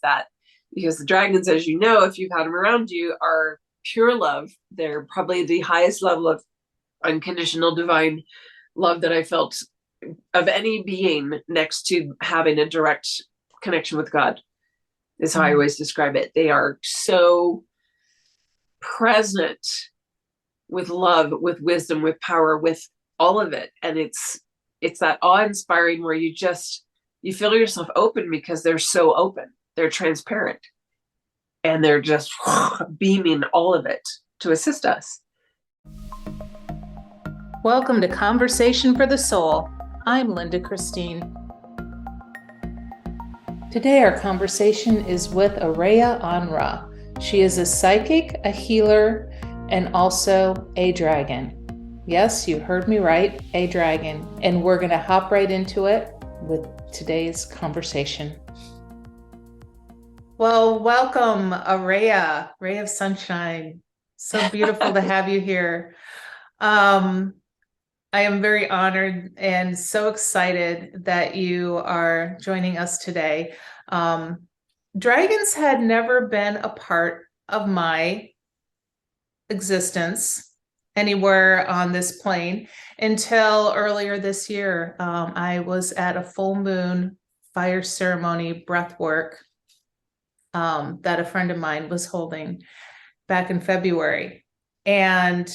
that, because the dragons, as you know, if you've had them around you, are pure love. They're probably the highest level of unconditional divine love that I felt of any being, next to having a direct connection with God, is how I always describe it. They are so present with love, with wisdom, with power, with all of it. And it's that awe-inspiring where you feel yourself open because they're so open. They're transparent and they're just beaming all of it to assist us. Welcome to Conversation for the Soul. I'm Linda Christine. Today our conversation is with Araya AnRa. She is a psychic, a healer, and also a dragon. Yes, you heard me right, a dragon. And we're going to hop right into it with today's conversation. Well, welcome, Araya, ray of sunshine. So beautiful to have you here. I am very honored and so excited that you are joining us today. Dragons had never been a part of my existence anywhere on this plane until earlier this year. I was at a full moon fire ceremony breath work that a friend of mine was holding back in February. And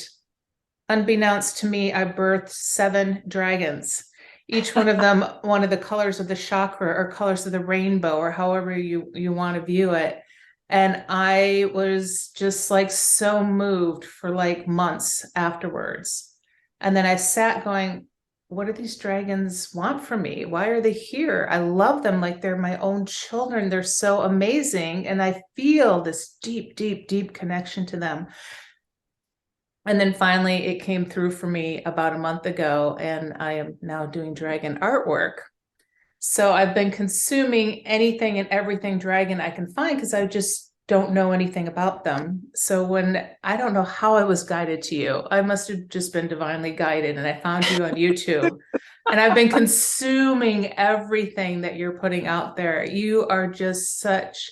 unbeknownst to me, I birthed 7 dragons, each one of them one of the colors of the chakra or colors of the rainbow, or however you want to view it. And I was just like so moved for like months afterwards. And then I sat going, what do these dragons want from me? Why are they here? I love them like they're my own children. They're so amazing. And I feel this deep, deep, deep connection to them. And then finally it came through for me about a month ago, and I am now doing dragon artwork. So I've been consuming anything and everything dragon I can find because I just don't know anything about them. So I don't know how I was guided to you. I must have just been divinely guided, and I found you on YouTube. And I've been consuming everything that you're putting out there. You are just such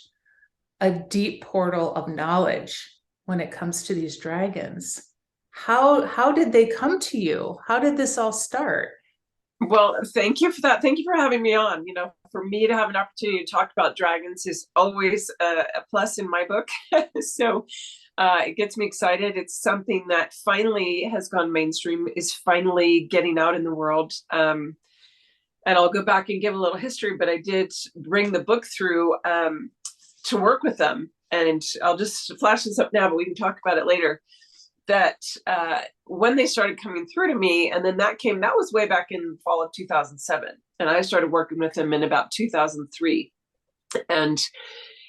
a deep portal of knowledge when it comes to these dragons. How did they come to you? How did this all start? Well, thank you for that. Thank you for having me on. For me to have an opportunity to talk about dragons is always a plus in my book. So it gets me excited. It's something that finally has gone mainstream, is finally getting out in the world. And I'll go back and give a little history, but I did bring the book through to work with them. And I'll just flash this up now, but we can talk about it later. That when they started coming through to me, and then that was way back in fall of 2007. And I started working with them in about 2003. And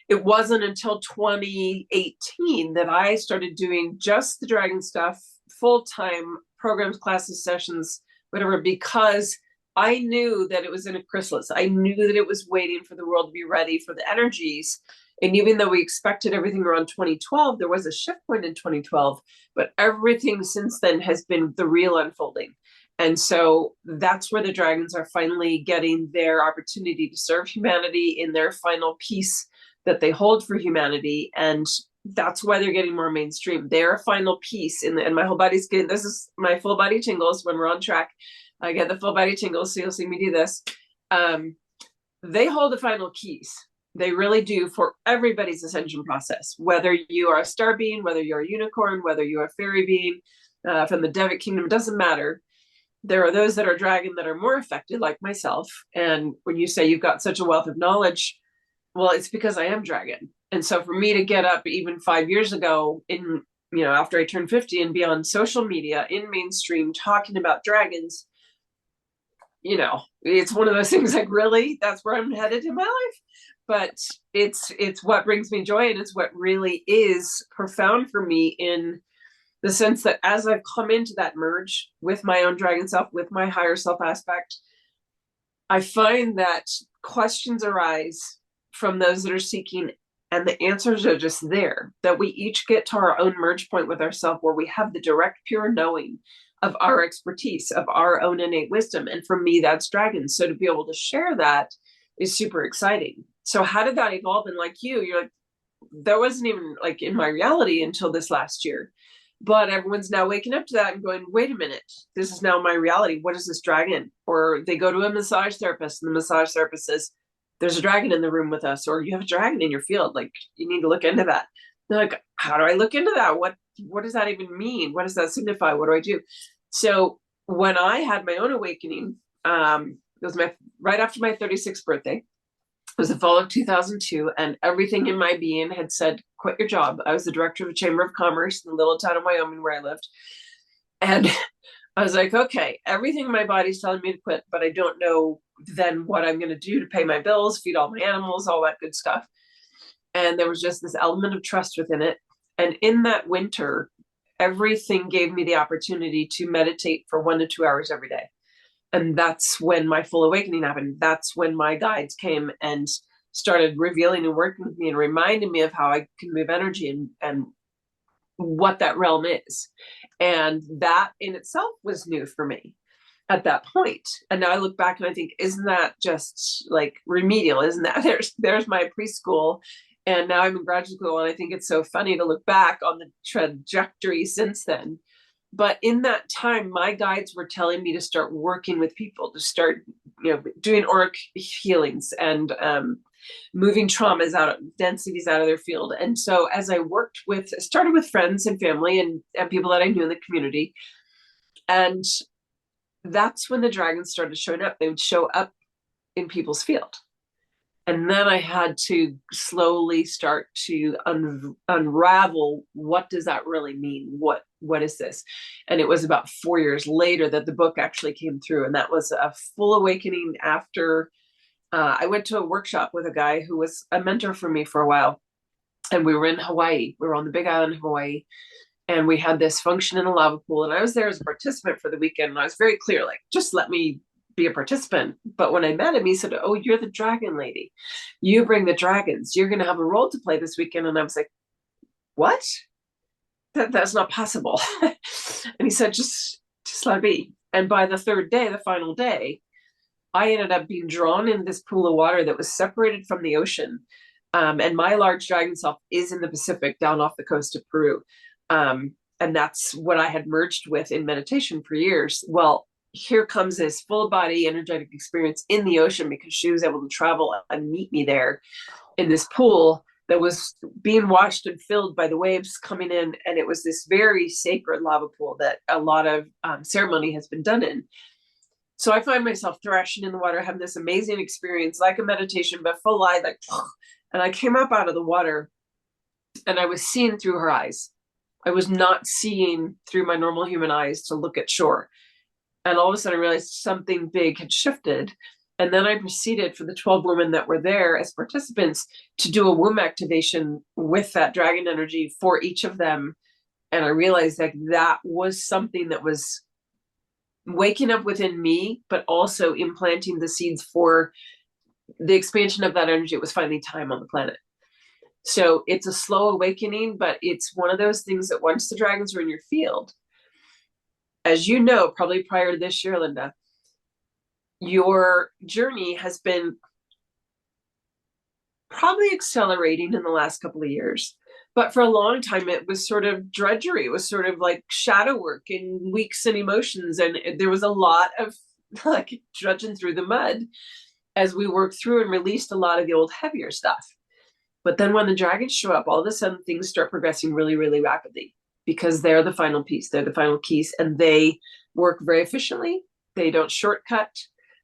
it wasn't until 2018 that I started doing just the dragon stuff, full-time programs, classes, sessions, whatever, because I knew that it was in a chrysalis. I knew that it was waiting for the world to be ready for the energies. And even though we expected everything around 2012, there was a shift point in 2012, but everything since then has been the real unfolding. And so that's where the dragons are finally getting their opportunity to serve humanity in their final piece that they hold for humanity. And that's why they're getting more mainstream. They're a final piece and my whole body's getting, this is my full body tingles when we're on track. I get the full body tingles, so you'll see me do this. They hold the final keys. They really do, for everybody's ascension process, whether you are a star being, whether you're a unicorn, whether you're a fairy being from the Devic kingdom, doesn't matter. There are those that are dragon that are more affected, like myself. And when you say you've got such a wealth of knowledge, well, it's because I am dragon. And so for me to get up even 5 years ago after I turned 50 and be on social media in mainstream talking about dragons, it's one of those things like, really, that's where I'm headed in my life. But it's what brings me joy, and it's what really is profound for me, in the sense that as I've come into that merge with my own dragon self, with my higher self aspect, I find that questions arise from those that are seeking, and the answers are just there, that we each get to our own merge point with ourselves, where we have the direct pure knowing of our expertise, of our own innate wisdom. And for me, that's dragons. So to be able to share that is super exciting. So how did that evolve? And like you're like, that wasn't even like in my reality until this last year. But everyone's now waking up to that and going, wait a minute, this is now my reality. What is this dragon? Or they go to a massage therapist and the massage therapist says, there's a dragon in the room with us, or you have a dragon in your field. Like, you need to look into that. They're like, how do I look into that? What does that even mean? What does that signify? What do I do? So when I had my own awakening, it was my right after my 36th birthday. It was the fall of 2002, and everything in my being had said, quit your job. I was the director of a chamber of commerce in the little town of Wyoming where I lived. And I was like, okay, everything in my body's telling me to quit, but I don't know then what I'm going to do to pay my bills, feed all my animals, all that good stuff. And there was just this element of trust within it. And in that winter, everything gave me the opportunity to meditate for 1 to 2 hours every day. And that's when my full awakening happened. That's when my guides came and started revealing and working with me and reminding me of how I can move energy and what that realm is. And that in itself was new for me at that point. And now I look back and I think, isn't that just like remedial? Isn't that there's my preschool, and now I'm in graduate school, and I think it's so funny to look back on the trajectory since then. But in that time, my guides were telling me to start working with people, to start, doing auric healings and moving traumas out, densities out of their field. And so as I started with friends and family and people that I knew in the community. And that's when the dragons started showing up. They would show up in people's field. And then I had to slowly start to unravel, what does that really mean? What is this? And it was about 4 years later that the book actually came through. And that was a full awakening after I went to a workshop with a guy who was a mentor for me for a while. And we were in Hawaii. We were on the Big Island of Hawaii. And we had this function in a lava pool. And I was there as a participant for the weekend. And I was very clear, like, just let me be a participant. But when I met him, he said, oh, you're the dragon lady. You bring the dragons. You're going to have a role to play this weekend. And I was like, what? That's not possible. And he said, just let it be. And by the third day, the final day, I ended up being drawn in this pool of water that was separated from the ocean. And my large dragon self is in the Pacific down off the coast of Peru. And that's what I had merged with in meditation for years. Well, here comes this full body energetic experience in the ocean, because she was able to travel and meet me there in this pool that was being washed and filled by the waves coming in. And it was this very sacred lava pool that a lot of ceremony has been done in. So I find myself thrashing in the water, having this amazing experience, like a meditation, but full light, like, and I came up out of the water and I was seeing through her eyes. I was not seeing through my normal human eyes to look at shore. And all of a sudden I realized something big had shifted. And then I proceeded for the 12 women that were there as participants to do a womb activation with that dragon energy for each of them. And I realized that was something that was waking up within me, but also implanting the seeds for the expansion of that energy. It was finally time on the planet. So it's a slow awakening, but it's one of those things that once the dragons are in your field, as you know, probably prior to this year, Linda, your journey has been probably accelerating in the last couple of years. But for a long time, it was sort of drudgery. It was sort of like shadow work and weeks and emotions. And there was a lot of like drudging through the mud as we worked through and released a lot of the old heavier stuff. But then when the dragons show up, all of a sudden things start progressing really, really rapidly, because they're the final piece. They're the final keys, and they work very efficiently. They don't shortcut,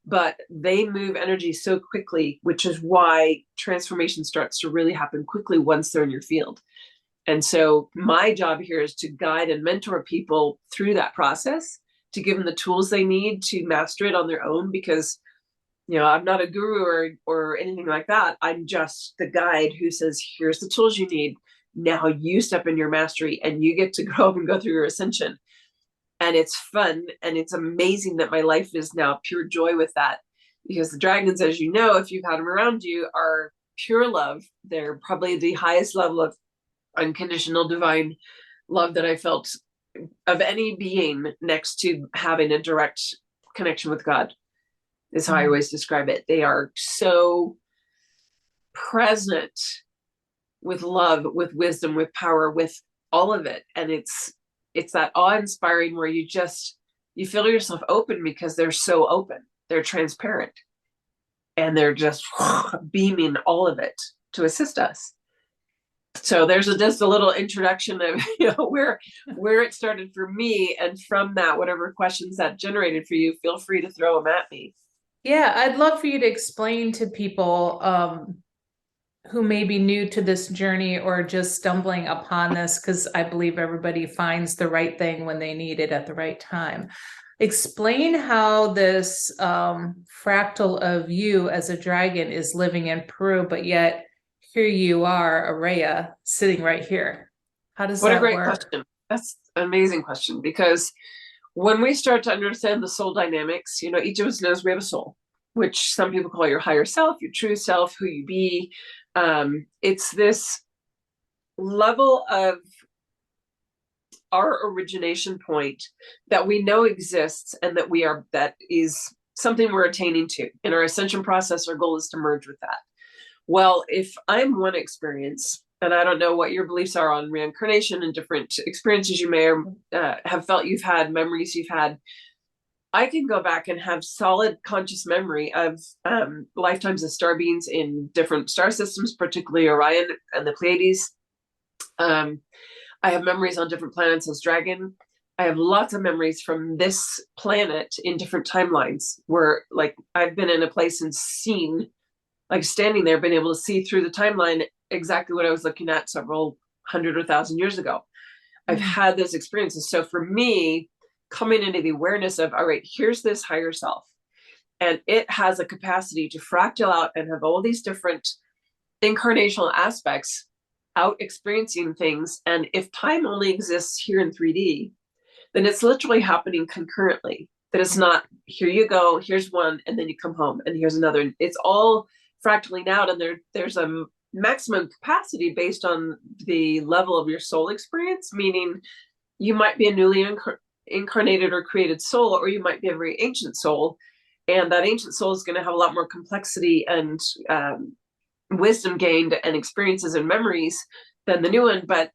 but they move energy so quickly, which is why transformation starts to really happen quickly once they're in your field. And so my job here is to guide and mentor people through that process, to give them the tools they need to master it on their own, because I'm not a guru or anything like that. I'm just the guide who says, here's the tools you need. Now you step in your mastery and you get to grow up and go through your ascension. And it's fun. And it's amazing that my life is now pure joy with that, because the dragons, as you know, if you've had them around you, are pure love. They're probably the highest level of unconditional divine love that I felt of any being, next to having a direct connection with God, is how I always describe it. They are so present with love, with wisdom, with power, with all of it. And it's that awe-inspiring where you feel yourself open because they're so open. They're transparent and they're just beaming all of it to assist us. So there's just a little introduction of where it started for me, and from that, whatever questions that generated for you, feel free to throw them at me. Yeah, I'd love for you to explain to people who may be new to this journey or just stumbling upon this, because I believe everybody finds the right thing when they need it at the right time. Explain how this fractal of you as a dragon is living in Peru, but yet here you are, Araya, sitting right here. How does What a that great work? question. That's an amazing question, because when we start to understand the soul dynamics, each of us knows we have a soul, which some people call your higher self, your true self, who you be. It's this level of our origination point that we know exists, and that is something we're attaining to. In our ascension process, our goal is to merge with that. Well, if I'm one experience, and I don't know what your beliefs are on reincarnation and different experiences you may have felt you've had, memories you've had, I can go back and have solid conscious memory of lifetimes of star beings in different star systems, particularly Orion and the Pleiades. I have memories on different planets as dragon. I have lots of memories from this planet in different timelines where, like, I've been in a place and seen, like, standing there, been able to see through the timeline exactly what I was looking at several hundred or thousand years ago. I've had those experiences. So for me, coming into the awareness of, all right, here's this higher self, and it has a capacity to fractal out and have all these different incarnational aspects out experiencing things. And if time only exists here in 3D, then it's literally happening concurrently. That it's not, here you go, here's one, and then you come home, and here's another. It's all fractaling out, and there's a maximum capacity based on the level of your soul experience, meaning you might be a newly incarnated or created soul, or you might be a very ancient soul, and that ancient soul is going to have a lot more complexity and wisdom gained and experiences and memories than the new one, but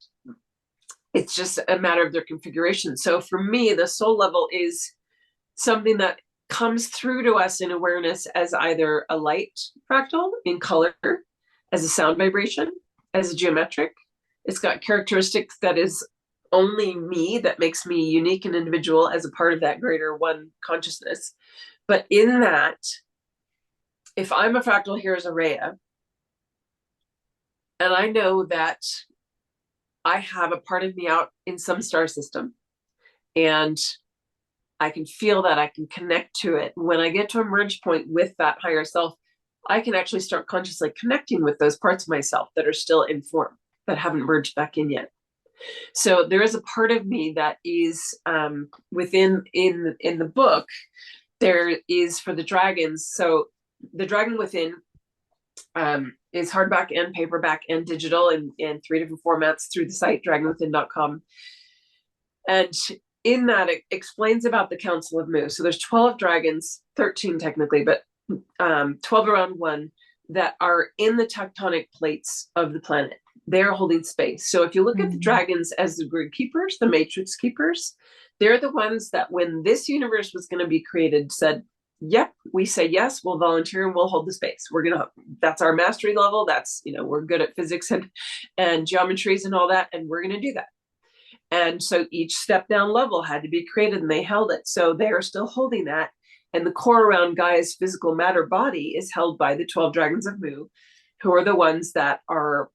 it's just a matter of their configuration. So for me, the soul level is something that comes through to us in awareness as either a light fractal in color, as a sound vibration, as a geometric. It's got characteristics that is only me, that makes me unique and individual as a part of that greater one consciousness. But in that, if I'm a fractal here as Araya, and I know that I have a part of me out in some star system, and I can feel that, I can connect to it. When I get to a merge point with that higher self, I can actually start consciously connecting with those parts of myself that are still in form, that haven't merged back in yet. So there is a part of me that is within in the book. There is for the dragons. So the dragon within is hardback and paperback and digital in 3 different formats through the site dragonwithin.com. And in that, it explains about the Council of Mu. So there's 12 dragons, 13 technically, but 12 around one, that are in the tectonic plates of the planet. They're holding space. So if you look at the dragons as the grid keepers, the matrix keepers, they're the ones that when this universe was going to be created said, yep, we say yes, we'll volunteer and we'll hold the space. That's our mastery level. That's, we're good at physics and geometries and all that, and we're going to do that. And so each step down level had to be created, and they held it. So they are still holding that. And the core around Gaia's physical matter body is held by the 12 dragons of Mu, who are the ones that are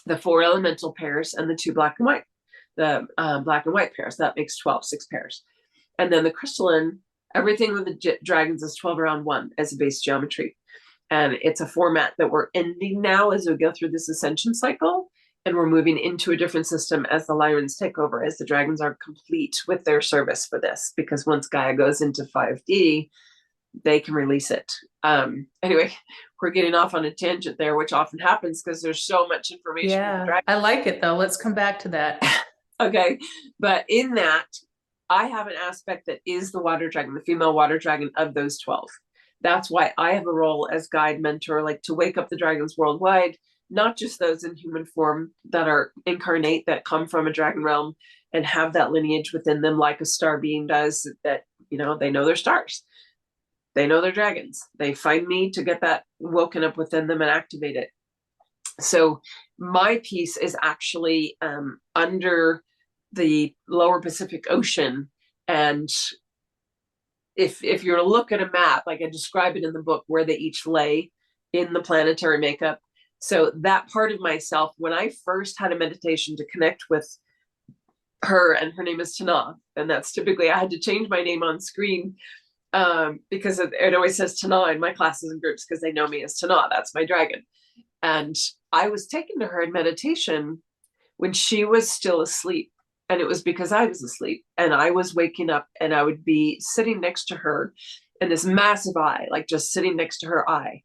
the 4 elemental pairs and the 2 black and white, the black and white pairs. That makes 12, 6 pairs. And then the crystalline, everything with the dragons is 12 around 1 as a base geometry. And it's a format that we're ending now as we go through this ascension cycle. And we're moving into a different system as the Lyrans take over, as the dragons are complete with their service for this. Because once Gaia goes into 5D, they can release it. Anyway, we're getting off on a tangent there, which often happens because there's so much information. Yeah, I like it though. Let's come back to that. Okay, but in that, I have an aspect that is the water dragon, the female water dragon of those 12. That's why I have a role as guide mentor, like to wake up the dragons worldwide, not just those in human form that are incarnate, that come from a dragon realm and have that lineage within them, like a star being does, that, they know their stars. They know they're dragons. They find me to get that woken up within them and activate it. So my piece is actually under the lower Pacific Ocean. And if you're to look at a map, like I describe it in the book, where they each lay in the planetary makeup. So that part of myself, when I first had a meditation to connect with her, and her name is Tana, and that's typically, I had to change my name on screen because it always says Tana in my classes and groups because they know me as Tana. That's my dragon. And I was taken to her in meditation when she was still asleep. And it was because I was asleep and I was waking up, and I would be sitting next to her in this massive eye, like just sitting next to her eye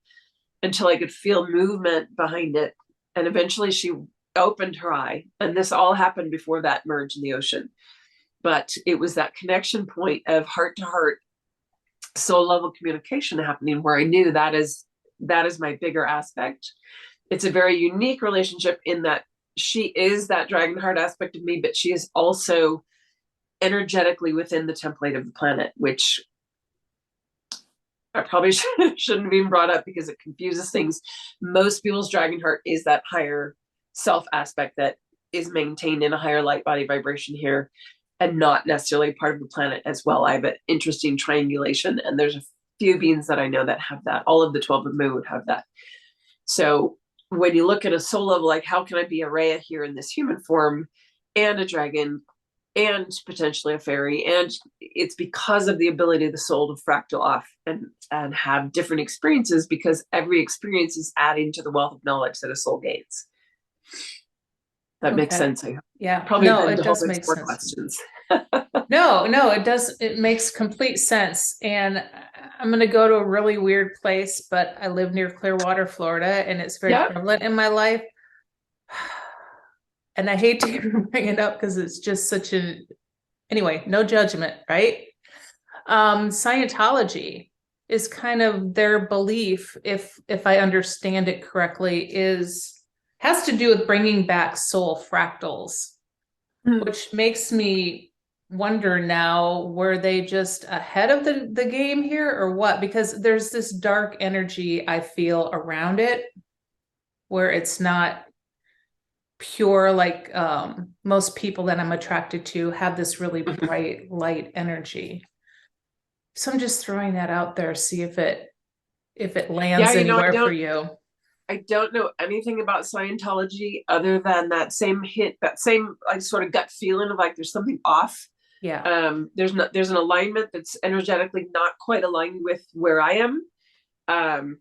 until I could feel movement behind it. And eventually she opened her eye. And this all happened before that merge in the ocean. But it was that connection point of heart to heart, soul level communication happening, where I knew that is my bigger aspect. It's a very unique relationship in that she is that dragon heart aspect of me, but she is also energetically within the template of the planet, which I probably shouldn't have even brought up because it confuses things. Most people's dragon heart is that higher self aspect that is maintained in a higher light body vibration here, and not necessarily part of the planet as well. I have an interesting triangulation, and there's a few beings that I know that have that. All of the 12 of them would have that. So when you look at a soul level, like how can I be Araya here in this human form and a dragon and potentially a fairy? And it's because of the ability of the soul to fractal off and have different experiences, because every experience is adding to the wealth of knowledge that a soul gains. That makes Okay. sense. I Yeah. probably No, been it to hope does it's make more sense. questions. No, it does. It makes complete sense. And I'm going to go to a really weird place, but I live near Clearwater, Florida, and it's very Yeah. prevalent in my life. And I hate to even bring it up because it's just such a, anyway, no judgment, right? Scientology is kind of their belief, if I understand it correctly, is has to do with bringing back soul fractals, Mm. which makes me wonder now, were they just ahead of the game here or what? Because there's this dark energy I feel around it where it's not pure, like most people that I'm attracted to have this really bright light energy. So I'm just throwing that out there, see if it Yeah, lands I anywhere for don't you. know anything about Scientology other than that same hit, that same like sort of gut feeling of like there's something off. Yeah. There's an alignment that's energetically not quite aligned with where I am. And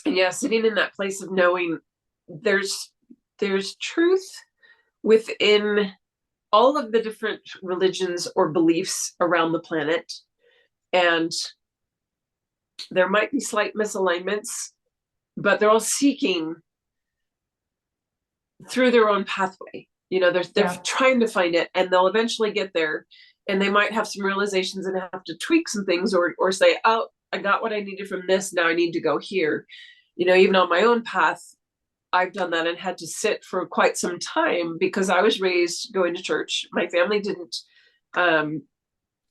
yeah, sitting in that place of knowing there's truth within all of the different religions or beliefs around the planet, and there might be slight misalignments, but they're all seeking through their own pathway. They're Yeah. trying to find it, and they'll eventually get there. And they might have some realizations and have to tweak some things, or say, "Oh, I got what I needed from this. Now I need to go here." Even on my own path, I've done that and had to sit for quite some time because I was raised going to church. My family didn't um,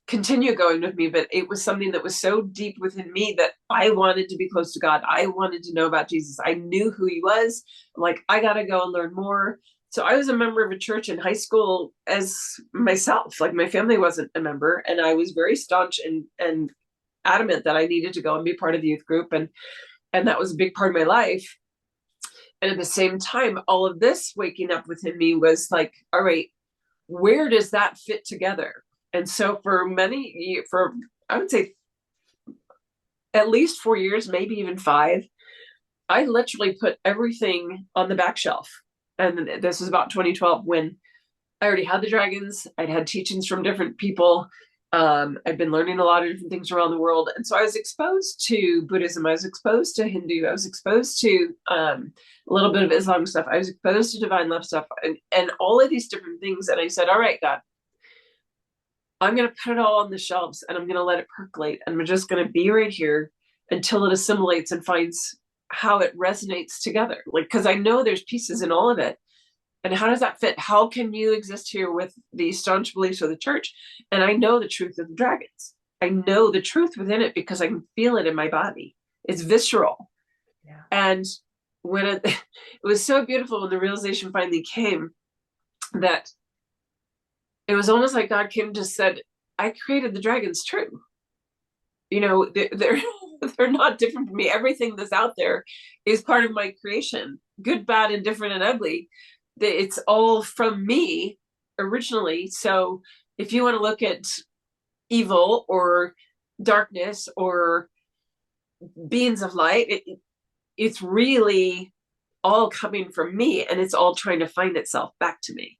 continue going with me, but it was something that was so deep within me that I wanted to be close to God. I wanted to know about Jesus. I knew who he was. I'm like, I got to go and learn more. So I was a member of a church in high school as myself. Like my family wasn't a member, and I was very staunch and adamant that I needed to go and be part of the youth group, and that was a big part of my life. And at the same time, all of this waking up within me was like, all right, where does that fit together? And so for I would say at least 4 years, maybe even 5, I literally put everything on the back shelf. And this was about 2012 when I already had the dragons. I'd had teachings from different people. I've been learning a lot of different things around the world. And so I was exposed to Buddhism. I was exposed to Hindu. I was exposed to a little bit of Islam stuff. I was exposed to divine love stuff and all of these different things. And I said, all right, God, I'm going to put it all on the shelves and I'm going to let it percolate. And I'm just going to be right here until it assimilates and finds how it resonates together. Like, because I know there's pieces in all of it. And how does that fit? How can you exist here with the staunch beliefs of the church? And I know the truth of the dragons. I know the truth within it because I can feel it in my body. It's visceral. Yeah. And when it was so beautiful when the realization finally came that it was almost like God came and just said, I created the dragons true. You know, they're not different from me. Everything that's out there is part of my creation, good, bad, indifferent, and ugly. It's all from me originally. So if you want to look at evil or darkness or beings of light, it's really all coming from me, and it's all trying to find itself back to me.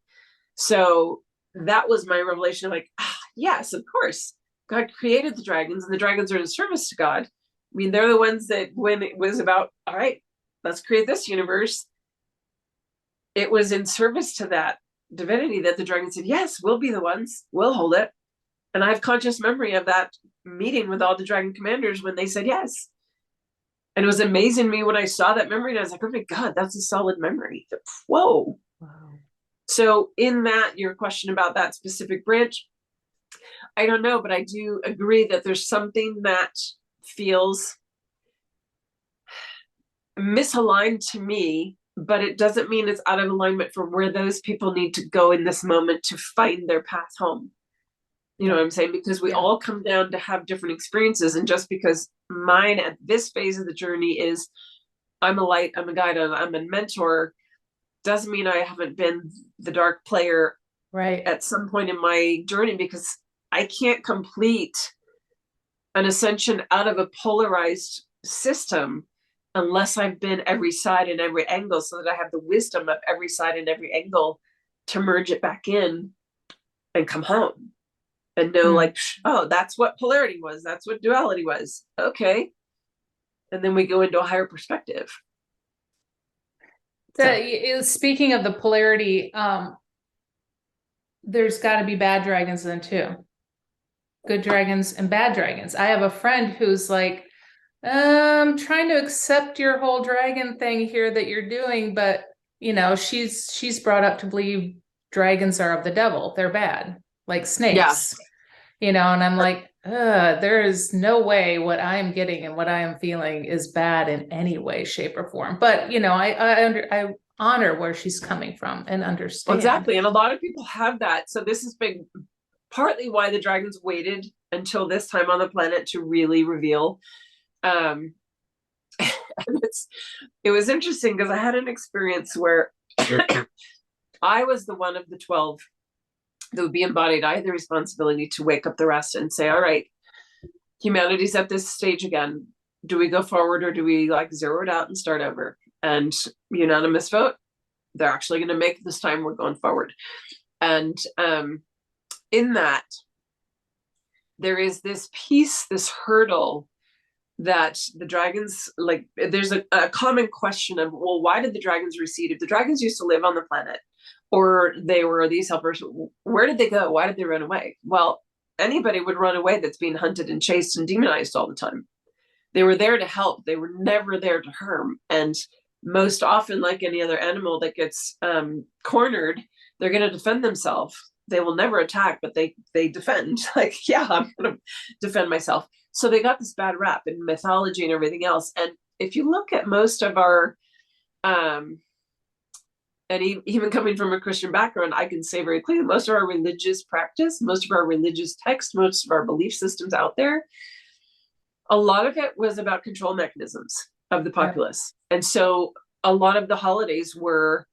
So that was my revelation of like, yes, of course, God created the dragons, and the dragons are in service to God. I mean, they're the ones that when it was about, all right, let's create this universe, it was in service to that divinity that the dragon said, yes, we'll be the ones, we'll hold it. And I have conscious memory of that meeting with all the dragon commanders when they said yes. And it was amazing to me when I saw that memory, and I was like, oh my God, that's a solid memory. Whoa. Wow. So in that, your question about that specific branch, I don't know, but I do agree that there's something that feels misaligned to me, but it doesn't mean it's out of alignment for where those people need to go in this moment to find their path home. You know what I'm saying? Because we all come down to have different experiences. And just because mine at this phase of the journey is I'm a light, I'm a guide, I'm a mentor, doesn't mean I haven't been the dark player at some point in my journey, because I can't complete an ascension out of a polarized system unless I've been every side and every angle, so that I have the wisdom of every side and every angle to merge it back in and come home and know like, oh, that's what polarity was. That's what duality was. Okay. And then we go into a higher perspective. Speaking of the polarity, there's got to be bad dragons then too. Good dragons and bad dragons. I have a friend who's like, trying to accept your whole dragon thing here that you're doing, but you know, she's brought up to believe dragons are of the devil. They're bad, like snakes. You know, and I'm like, there is no way what I'm getting and what I am feeling is bad in any way, shape, or form. But you know, I honor where she's coming from and understand. Exactly. And a lot of people have that. So this has been partly why the dragons waited until this time on the planet to really reveal. And it was interesting because I had an experience where I was the one of the 12 that would be embodied. I had the responsibility to wake up the rest and say, all right, humanity's at this stage again. Do we go forward or do we like zero it out and start over? And unanimous vote, they're actually going to make it this time. We're going forward. And in that, there is this piece, this hurdle that the dragons, like, there's a common question of, well, why did the dragons recede? If the dragons used to live on the planet, or they were these helpers, where did they go? Why did they run away? Well, anybody would run away that's being hunted and chased and demonized all the time. They were there to help. They were never there to harm. And most often, like any other animal that gets cornered, they're going to defend themselves. They will never attack, but they defend. Like, yeah, I'm going to defend myself. So they got this bad rap in mythology and everything else. And if you look at most of our, and even coming from a Christian background, I can say very clearly, most of our religious practice, most of our religious text, most of our belief systems out there, a lot of it was about control mechanisms of the populace. Yeah. And so a lot of the holidays were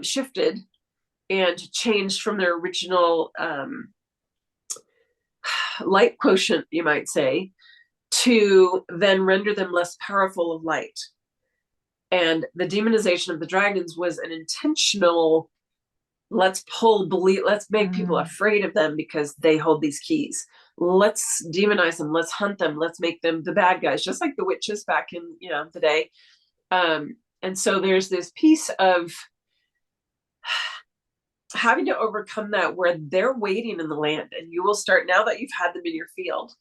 shifted and changed from their original light quotient, you might say, to then render them less powerful of light. And the demonization of the dragons was an intentional, let's make people afraid of them because they hold these keys. Let's demonize them. Let's hunt them. Let's make them the bad guys, just like the witches back in, the day. And so there's this piece of having to overcome that, where they're waiting in the land, and you will start, now that you've had them in your field,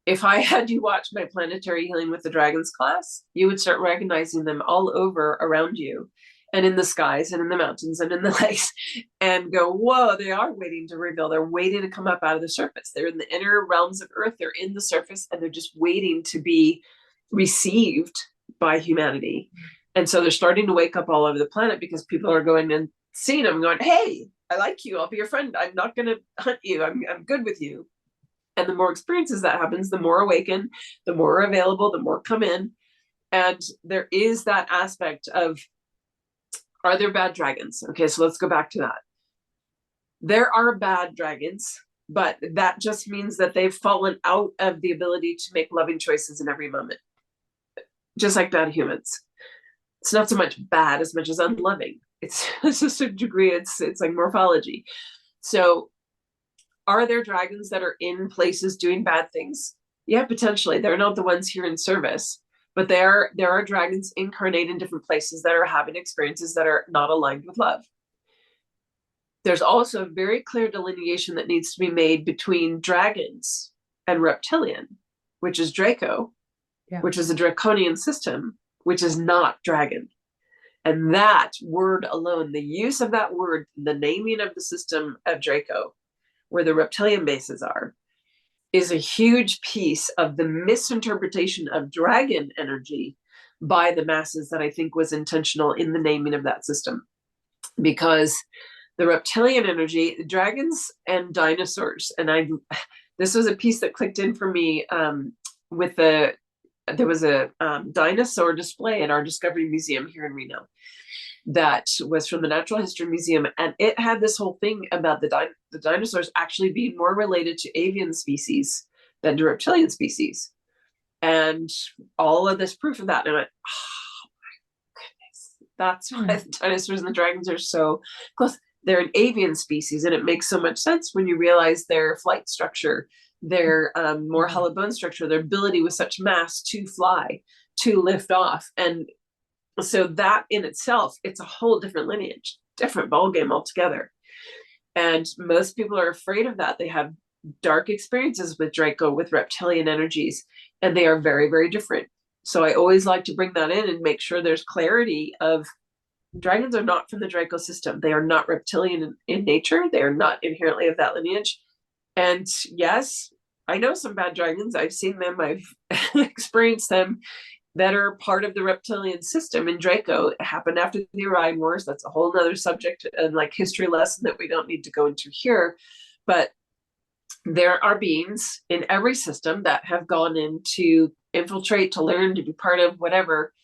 If I had you watch my planetary healing with the dragons class, you would start recognizing them all over around you and in the skies and in the mountains and in the lakes and go, whoa, they are waiting to reveal. They're waiting to come up out of the surface. They're in the inner realms of earth. They're in the surface and they're just waiting to be received by humanity. And so they're starting to wake up all over the planet because people are going and seeing them going, hey, I like you. I'll be your friend. I'm not going to hunt you. I'm good with you. And the more experiences that happens, the more awaken, the more available, the more come in. And there is that aspect of, are there bad dragons? Okay, so let's go back to that. There are bad dragons, but that just means that they've fallen out of the ability to make loving choices in every moment, just like bad humans. It's not so much bad as much as unloving. It's just a degree, it's like morphology. So are there dragons that are in places doing bad things? Yeah, potentially. They're not the ones here in service, but there are dragons incarnate in different places that are having experiences that are not aligned with love. There's also a very clear delineation that needs to be made between dragons and reptilian, which is Draco, which is a draconian system, which is not dragon. And that word alone, the use of that word, the naming of the system of Draco, where the reptilian bases are, is a huge piece of the misinterpretation of dragon energy by the masses that I think was intentional in the naming of that system. Because the reptilian energy, dragons and dinosaurs, and this was a piece that clicked in for me with there was a dinosaur display at our Discovery Museum here in Reno that was from the Natural History Museum, and it had this whole thing about the dinosaurs actually being more related to avian species than to reptilian species, and all of this proof of that. And I went, oh my goodness, that's why the dinosaurs and the dragons are so close. They're an avian species, and it makes so much sense when you realize their flight structure, their more hollow bone structure, their ability with such mass to fly, to lift off. And so that in itself, it's a whole different lineage, different ballgame altogether. And most people are afraid of that. They have dark experiences with Draco, with reptilian energies, and they are very, very different. So I always like to bring that in and make sure there's clarity of dragons are not from the Draco system. They are not reptilian in nature. They are not inherently of that lineage. And yes, I know some bad dragons. I've seen them. I've experienced them that are part of the reptilian system in Draco. It happened after the Orion Wars. That's a whole nother subject and like history lesson that we don't need to go into here. But there are beings in every system that have gone in to infiltrate, to learn, to be part of whatever.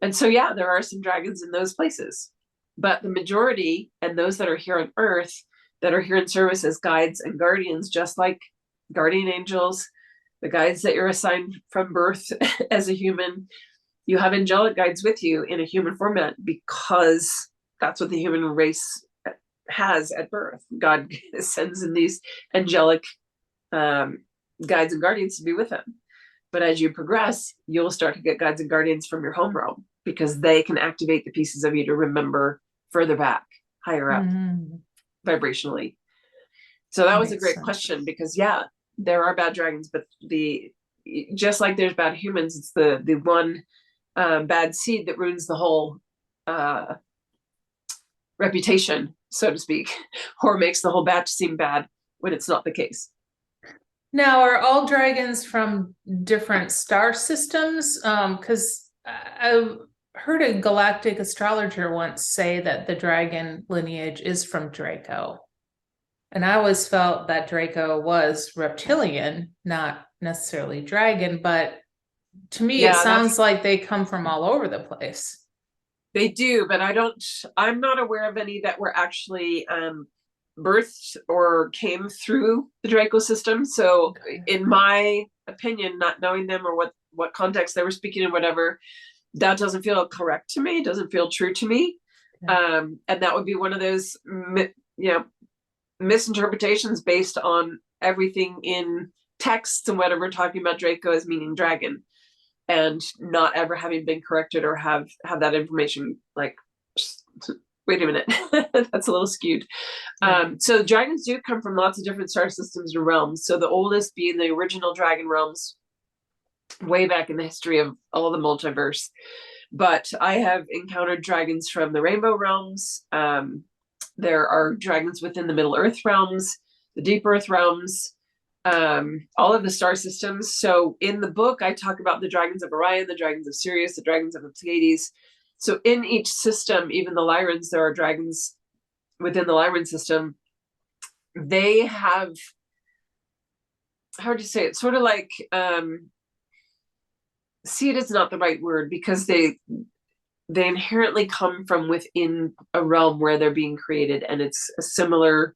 And so, yeah, there are some dragons in those places. But the majority, and those that are here on Earth, that are here in service as guides and guardians, just like guardian angels, the guides that you're assigned from birth as a human, you have angelic guides with you in a human format because that's what the human race has at birth. God sends in these angelic guides and guardians to be with them. But as you progress, you'll start to get guides and guardians from your home realm because they can activate the pieces of you to remember further back, higher up, vibrationally. So that was a great question because, yeah, there are bad dragons, but just like there's bad humans, it's the one bad seed that ruins the whole reputation, so to speak, or makes the whole batch seem bad when it's not the case. Now, are all dragons from different star systems? Because I heard a galactic astrologer once say that the dragon lineage is from Draco. And I always felt that Draco was reptilian, not necessarily dragon, but to me, it sounds like they come from all over the place. They do, but I'm not aware of any that were actually birthed or came through the Draco system. So in my opinion, not knowing them or what context they were speaking in, whatever, that doesn't feel correct to me. It doesn't feel true to me. And that would be one of those, misinterpretations based on everything in texts and whatever talking about Draco as meaning dragon and not ever having been corrected or have that information like, wait a minute, that's a little skewed. So dragons do come from lots of different star systems and realms. So the oldest being the original dragon realms, way back in the history of all the multiverse. But I have encountered dragons from the rainbow realms. There are dragons within the Middle Earth realms, the Deep Earth realms, all of the star systems. So in the book, I talk about the dragons of Orion, the dragons of Sirius, the dragons of the Pleiades. So in each system, even the Lyrans, there are dragons within the Lyran system. They have, how would you say it? Sort of like, seed is not the right word, because they inherently come from within a realm where they're being created, and it's a similar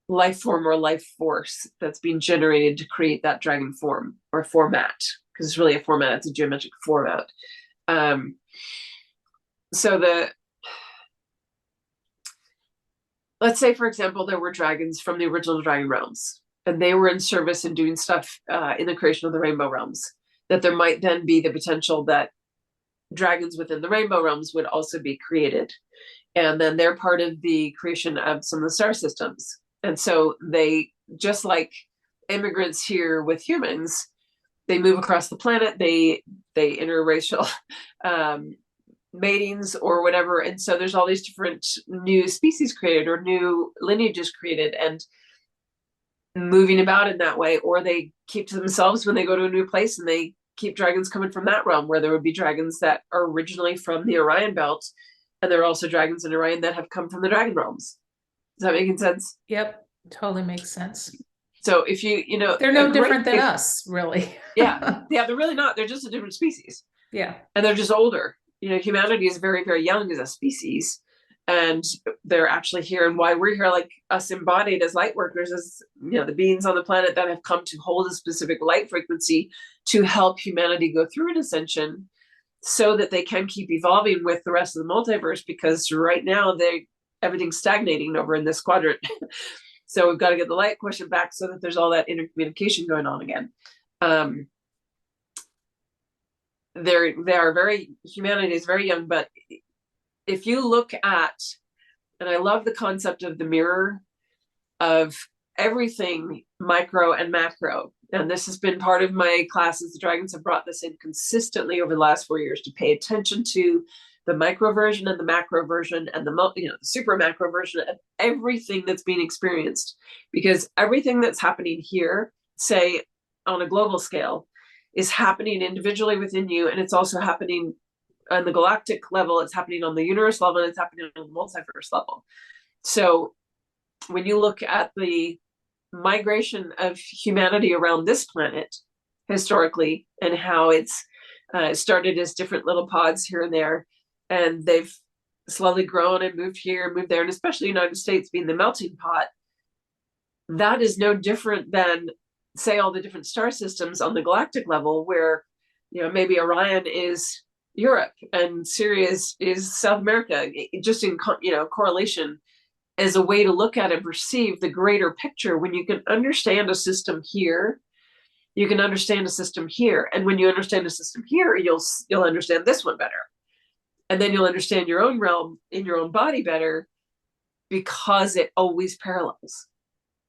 life form or life force that's being generated to create that dragon form or format, because it's really a format, it's a geometric format. So let's say, for example, there were dragons from the original dragon realms, and they were in service and doing stuff in the creation of the rainbow realms, that there might then be the potential that dragons within the rainbow realms would also be created. And then they're part of the creation of some of the star systems. And so they, just like immigrants here with humans, they move across the planet, they interracial matings or whatever. And so there's all these different new species created or new lineages created and moving about in that way. Or they keep to themselves when they go to a new place, and they keep dragons coming from that realm, where there would be dragons that are originally from the Orion belt, and there are also dragons in Orion that have come from the dragon realms. Is that making sense? Yep, totally makes sense. So if you know, they're no different than us, really. Yeah, they're really not. They're just a different species. Yeah. And they're just older. You know, humanity is very, very young as a species. And they're actually here. And why we're here, like us embodied as light workers, as, you know, the beings on the planet that have come to hold a specific light frequency to help humanity go through an ascension, so that they can keep evolving with the rest of the multiverse, because right now everything's stagnating over in this quadrant. So we've got to get the light question back so that there's all that intercommunication going on again. Humanity is very young, but if you look at, and I love the concept of the mirror of everything micro and macro, and this has been part of my classes. The dragons have brought this in consistently over the last 4 years, to pay attention to the micro version and the macro version and the super macro version of everything that's being experienced, because everything that's happening here, say on a global scale, is happening individually within you, and it's also happening on the galactic level, it's happening on the universe level, and it's happening on the multiverse level. So when you look at the migration of humanity around this planet historically, and how it's started as different little pods here and there, and they've slowly grown and moved here, moved there, and especially the United States being the melting pot, that is no different than, say, all the different star systems on the galactic level, where, you know, maybe Orion is Europe and Sirius is South America, just in, you know, correlation, as a way to look at and perceive the greater picture. When you can understand a system here, you can understand a system here, and when you understand a system here, you'll understand this one better, and then you'll understand your own realm in your own body better, because it always parallels.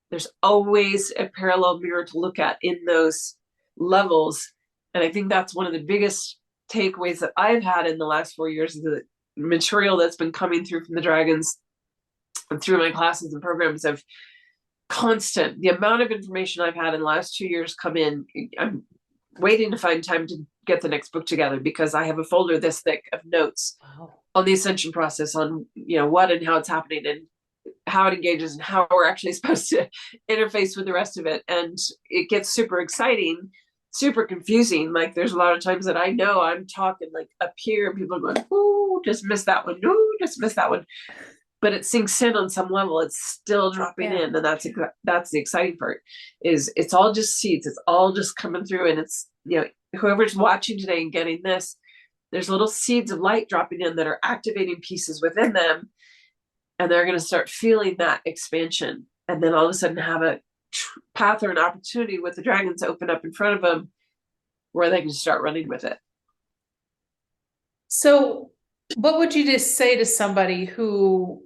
There's always a parallel mirror to look at in those levels. And I think that's one of the biggest takeaways that I've had in the last 4 years, of the material that's been coming through from the dragons and through my classes and programs of constant, the amount of information I've had in the last 2 years come in. I'm waiting to find time to get the next book together, because I have a folder this thick of notes on the ascension process, on, you know, what and how it's happening, and how it engages, and how we're actually supposed to interface with the rest of it. And it gets super exciting, super confusing. Like, there's a lot of times that I know I'm talking like up here, and people are going, "Ooh, just missed that one. Ooh, just missed that one." But it sinks in on some level. It's still dropping in, and that's the exciting part. Is it's all just seeds. It's all just coming through, and it's, you know, whoever's watching today and getting this, there's little seeds of light dropping in that are activating pieces within them, and they're going to start feeling that expansion, and then all of a sudden have a path or an opportunity with the dragons open up in front of them, where they can start running with it. So what would you just say to somebody who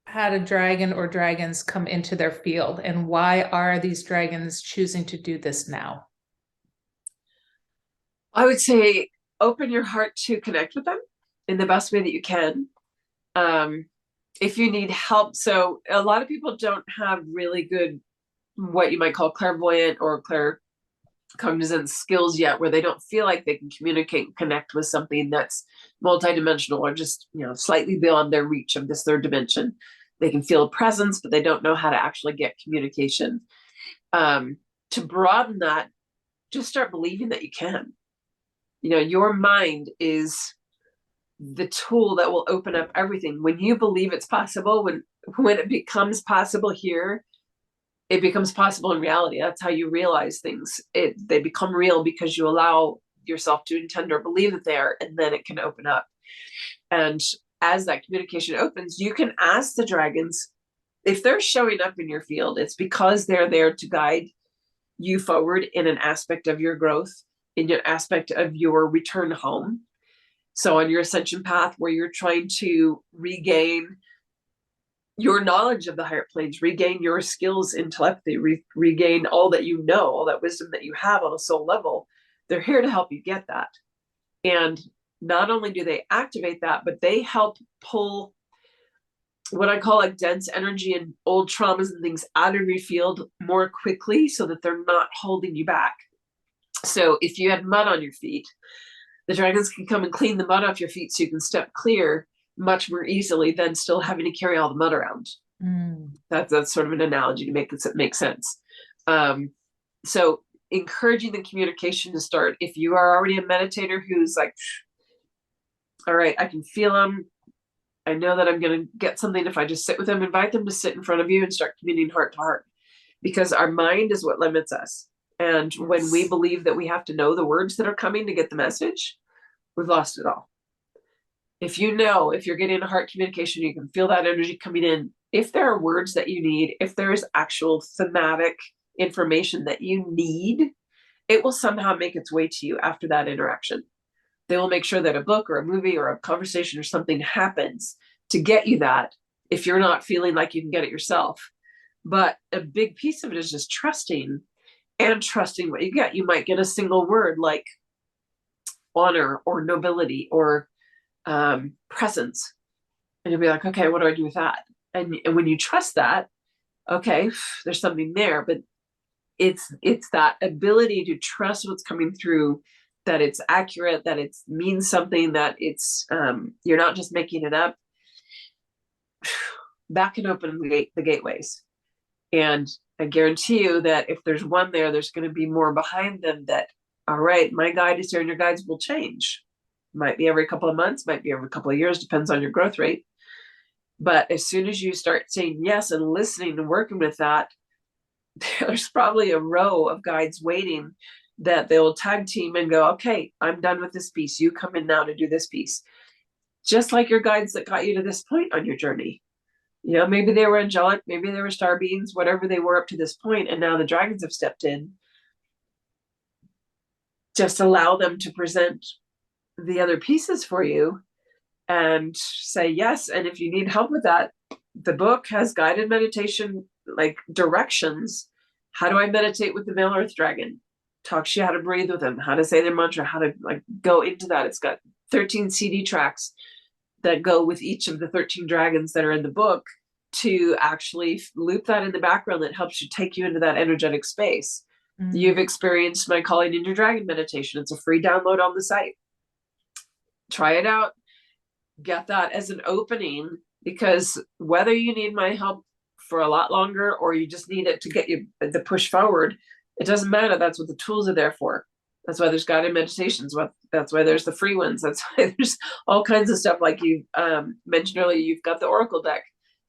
had a dragon or dragons come into their field, and why are these dragons choosing to do this now? I would say open your heart to connect with them in the best way that you can. Um, if you need help, so a lot of people don't have really good, what you might call clairvoyant or claircognizant skills yet, where they don't feel like they can communicate and connect with something that's multidimensional or just, slightly beyond their reach of this third dimension. They can feel a presence, but they don't know how to actually get communication. Um, to broaden that, just start believing that you can. Your mind is the tool that will open up everything. When you believe it's possible, when it becomes possible here, it becomes possible in reality. That's how you realize things. They become real because you allow yourself to intend or believe that they are, and then it can open up. And as that communication opens, you can ask the dragons if they're showing up in your field. It's because they're there to guide you forward in an aspect of your growth, in an aspect of your return home. So on your ascension path, where you're trying to regain your knowledge of the higher planes, regain your skills in telepathy, regain all that you know, all that wisdom that you have on a soul level, they're here to help you get that. And not only do they activate that, but they help pull what I call like dense energy and old traumas and things out of your field more quickly so that they're not holding you back. So if you had mud on your feet, the dragons can come and clean the mud off your feet so you can step clear much more easily than still having to carry all the mud around. That's sort of an analogy to make this make sense. So encouraging the communication to start. If you are already a meditator who's like, all right, I can feel them. I know that I'm going to get something if I just sit with them, invite them to sit in front of you and start communing heart to heart, because our mind is what limits us. And when we believe that we have to know the words that are coming to get the message, we've lost it all. If you're getting a heart communication, you can feel that energy coming in. If there are words that you need, if there is actual thematic information that you need, it will somehow make its way to you after that interaction. They will make sure that a book or a movie or a conversation or something happens to get you that, if you're not feeling like you can get it yourself. But a big piece of it is just trusting what you get. You might get a single word like honor or nobility or presence. And you'll be like, okay, what do I do with that? And when you trust that, okay, there's something there. But it's that ability to trust what's coming through, that it's accurate, that it means something, that it's you're not just making it up. That can open the gateways. And I guarantee you that if there's one there's going to be more behind them that, all right, my guide is here, and your guides will change. Might be every couple of months, might be every couple of years, depends on your growth rate. But as soon as you start saying yes and listening and working with that, there's probably a row of guides waiting that they'll tag team and go, okay, I'm done with this piece. You come in now to do this piece. Just like your guides that got you to this point on your journey. Maybe they were angelic, maybe they were star beings, whatever they were up to this point, and now the dragons have stepped in. Just allow them to present the other pieces for you and say yes. And if you need help with that, the book has guided meditation, like directions. How do I meditate with the male earth dragon? Talks you how to breathe with them, how to say their mantra, how to like go into that. It's got 13 CD tracks that go with each of the 13 dragons that are in the book to actually loop that in the background that helps you take you into that energetic space. You've experienced my Calling in Your Dragon meditation. It's a free download on the site. Try it out. Get that as an opening, because whether you need my help for a lot longer or you just need it to get you the push forward, it doesn't matter. That's what the tools are there for. That's why there's guided meditations. That's why there's the free ones. That's why there's all kinds of stuff. Like you mentioned earlier, you've got the Oracle deck.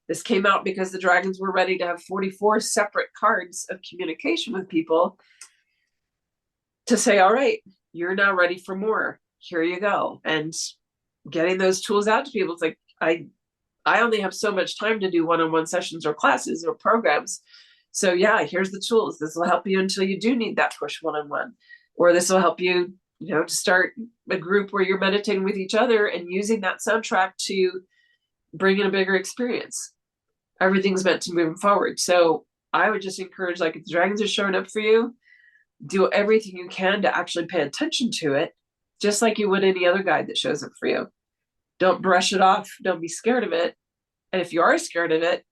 This came out because the dragons were ready to have 44 separate cards of communication with people to say, all right, you're now ready for more. Here you go. And getting those tools out to people. It's like, I only have so much time to do one-on-one sessions or classes or programs. So yeah, here's the tools. This will help you until you do need that push one-on-one, or this will help you, to start a group where you're meditating with each other and using that soundtrack to bring in a bigger experience. Everything's meant to move forward. So I would just encourage, like, if the dragons are showing up for you, do everything you can to actually pay attention to it, just like you would any other guide that shows up for you. Don't brush it off. Don't be scared of it. And if you are scared of it,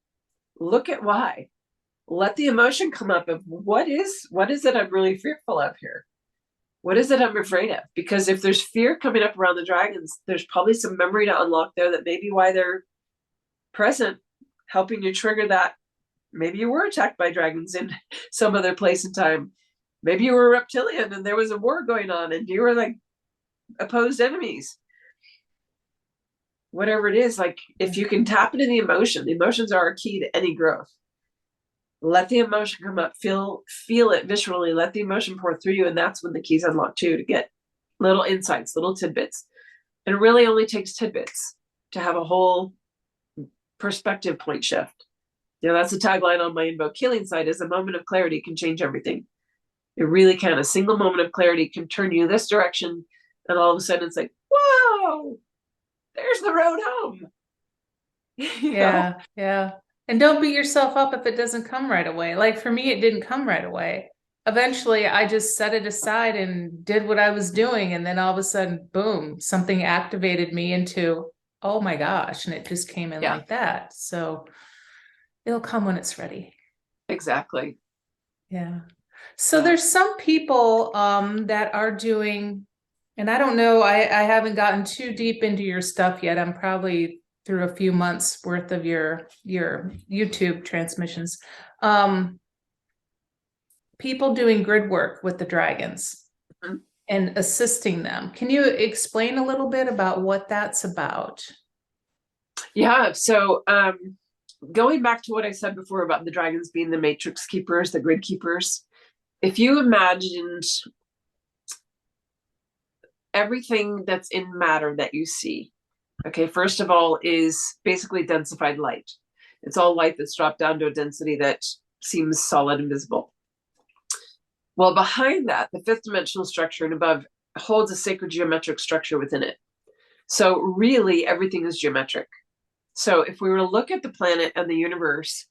look at why. Let the emotion come up of what is it I'm really fearful of here? What is it I'm afraid of? Because if there's fear coming up around the dragons, there's probably some memory to unlock there that may be why they're present, helping you trigger that. Maybe you were attacked by dragons in some other place and time. Maybe you were a reptilian and there was a war going on and you were like opposed enemies. Whatever it is, like if you can tap into the emotions are a key to any growth. Let the emotion come up, feel it viscerally, let the emotion pour through you, and that's when the keys unlock too, to get little insights, little tidbits. And it really only takes tidbits to have a whole perspective point shift. That's the tagline on my Invoke Healing site, is a moment of clarity can change everything. It really can. A single moment of clarity can turn you this direction, and all of a sudden it's like, whoa, there's the road home. Yeah, yeah. And don't beat yourself up if it doesn't come right away. Like for me, it didn't come right away. Eventually, I just set it aside and did what I was doing. And then all of a sudden, boom, something activated me into, oh my gosh. And it just came in Yeah, like that. So it'll come when it's ready. exactly. Yeah. So there's some people that are doing, and I don't know, I haven't gotten too deep into your stuff yet. I'm probably through a few months worth of your YouTube transmissions. People doing grid work with the dragons Mhm. and assisting them. Can you explain a little bit about what that's about? Yeah. So going back to what I said before about the dragons being the matrix keepers, the grid keepers, if you imagined everything that's in matter that you see, okay, first of all, is basically densified light. It's all light that's dropped down to a density that seems solid and visible. Well, behind that, the fifth dimensional structure and above holds a sacred geometric structure within it. So really, everything is geometric. So if we were to look at the planet and the universe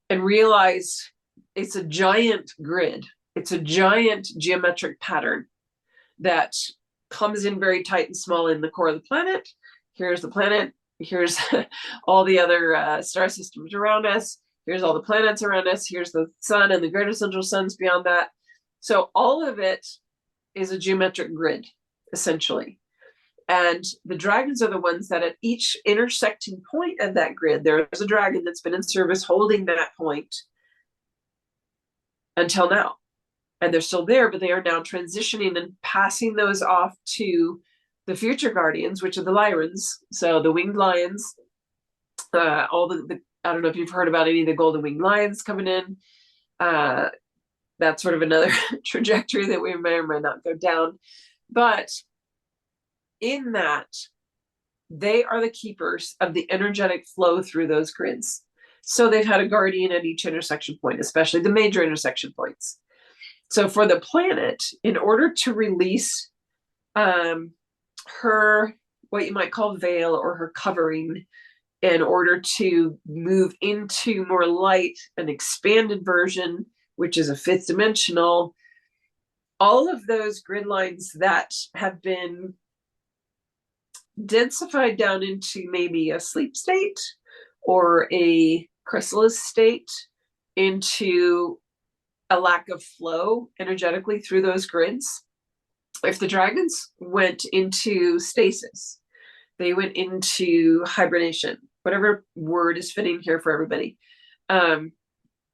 and realize it's a giant grid, it's a giant geometric pattern that comes in very tight and small in the core of the planet. Here's the planet. Here's all the other star systems around us. Here's all the planets around us. Here's the sun and the greater central suns beyond that. So all of it is a geometric grid, essentially. And the dragons are the ones that at each intersecting point of that grid, there's a dragon that's been in service holding that point until now. And they're still there, but they are now transitioning and passing those off to the future guardians, which are the Lyrans. So the winged lions, all the I don't know if you've heard about any of the golden winged lions coming in. That's sort of another trajectory that we may or may not go down. But in that, they are the keepers of the energetic flow through those grids. So they've had a guardian at each intersection point, especially the major intersection points. So for the planet, in order to release her, what you might call veil or her covering, in order to move into more light, an expanded version, which is a fifth dimensional, all of those grid lines that have been densified down into maybe a sleep state or a chrysalis state, into a lack of flow energetically through those grids. If the dragons went into stasis, they went into hibernation, whatever word is fitting here for everybody.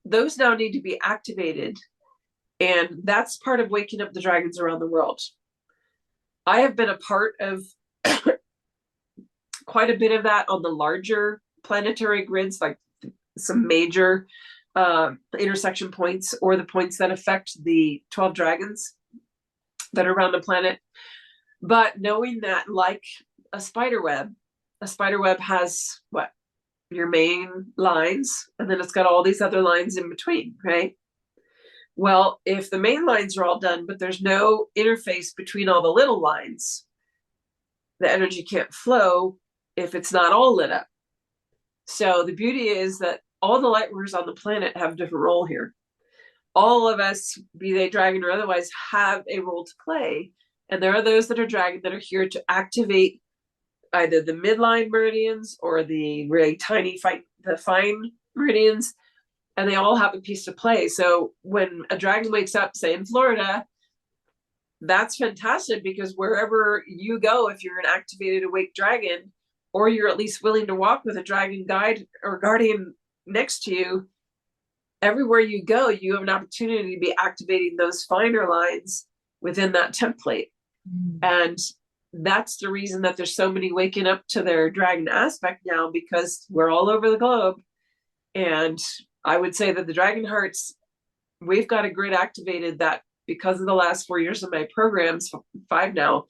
Those now need to be activated. And that's part of waking up the dragons around the world. I have been a part of quite a bit of that on the larger planetary grids, like some major intersection points or the points that affect the 12 dragons that are around the planet. But knowing that, like a spider web has what? Your main lines, and then it's got all these other lines in between, right? Well, if the main lines are all done, but there's no interface between all the little lines, the energy can't flow if it's not all lit up. So the beauty is that all the light workers on the planet have a different role here. all of us, be they dragon or otherwise, have a role to play. And there are those that are dragon that are here to activate either the midline meridians or the really tiny the fine meridians, and they all have a piece to play. So when a dragon wakes up, say in Florida, that's fantastic, because wherever you go, if you're an activated awake dragon, or you're at least willing to walk with a dragon guide or guardian next to you, everywhere you go, you have an opportunity to be activating those finer lines within that template. And that's the reason that there's so many waking up to their dragon aspect now, because we're all over the globe. And I would say that the dragon hearts, we've got a grid activated that, because of the last 4 years of my programs, 5 now,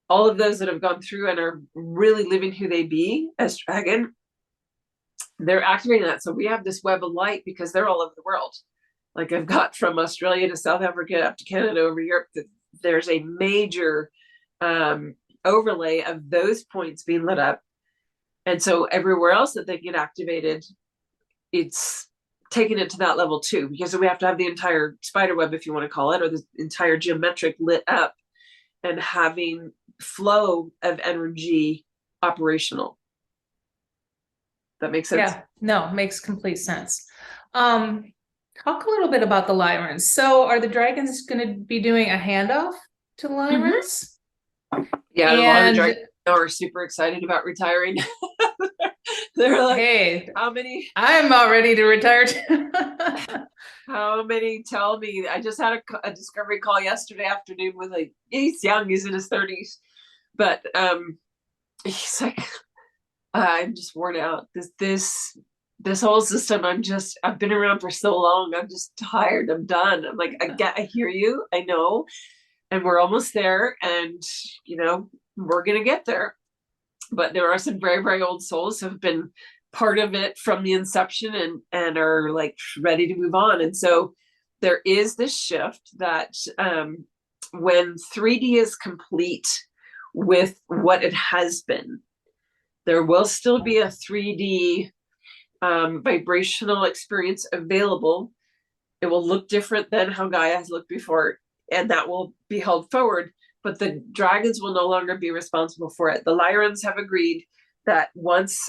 all of those that have gone through and are really living who they be as dragon, they're activating that. So we have this web of light because they're all over the world. Like I've got from Australia to South Africa up to Canada, over Europe, there's a major overlay of those points being lit up. And so everywhere else that they get activated, it's taking it to that level too, because we have to have the entire spider web, if you want to call it, or the entire geometric lit up and having flow of energy operational. That makes sense? Yeah, no, makes complete sense. Talk a little bit about the Lyrans. So are the dragons going to be doing a handoff to the Lyrans? Yeah, a lot of dragons are super excited about retiring. They're like, hey, how many? I'm about ready to retire. How many tell me? I just had a discovery call yesterday afternoon with he's young, he's in his 30s, but he's like, I'm just worn out. This whole system, I've been around for so long. I'm just tired. I'm done. I'm like, I hear you. I know. And we're almost there. And, we're going to get there. But there are some very, very old souls who have been part of it from the inception and are like ready to move on. And so there is this shift that when 3D is complete with what it has been, there will still be a 3D vibrational experience available. It will look different than how Gaia has looked before, and that will be held forward, but the dragons will no longer be responsible for it. The Lyrans have agreed that once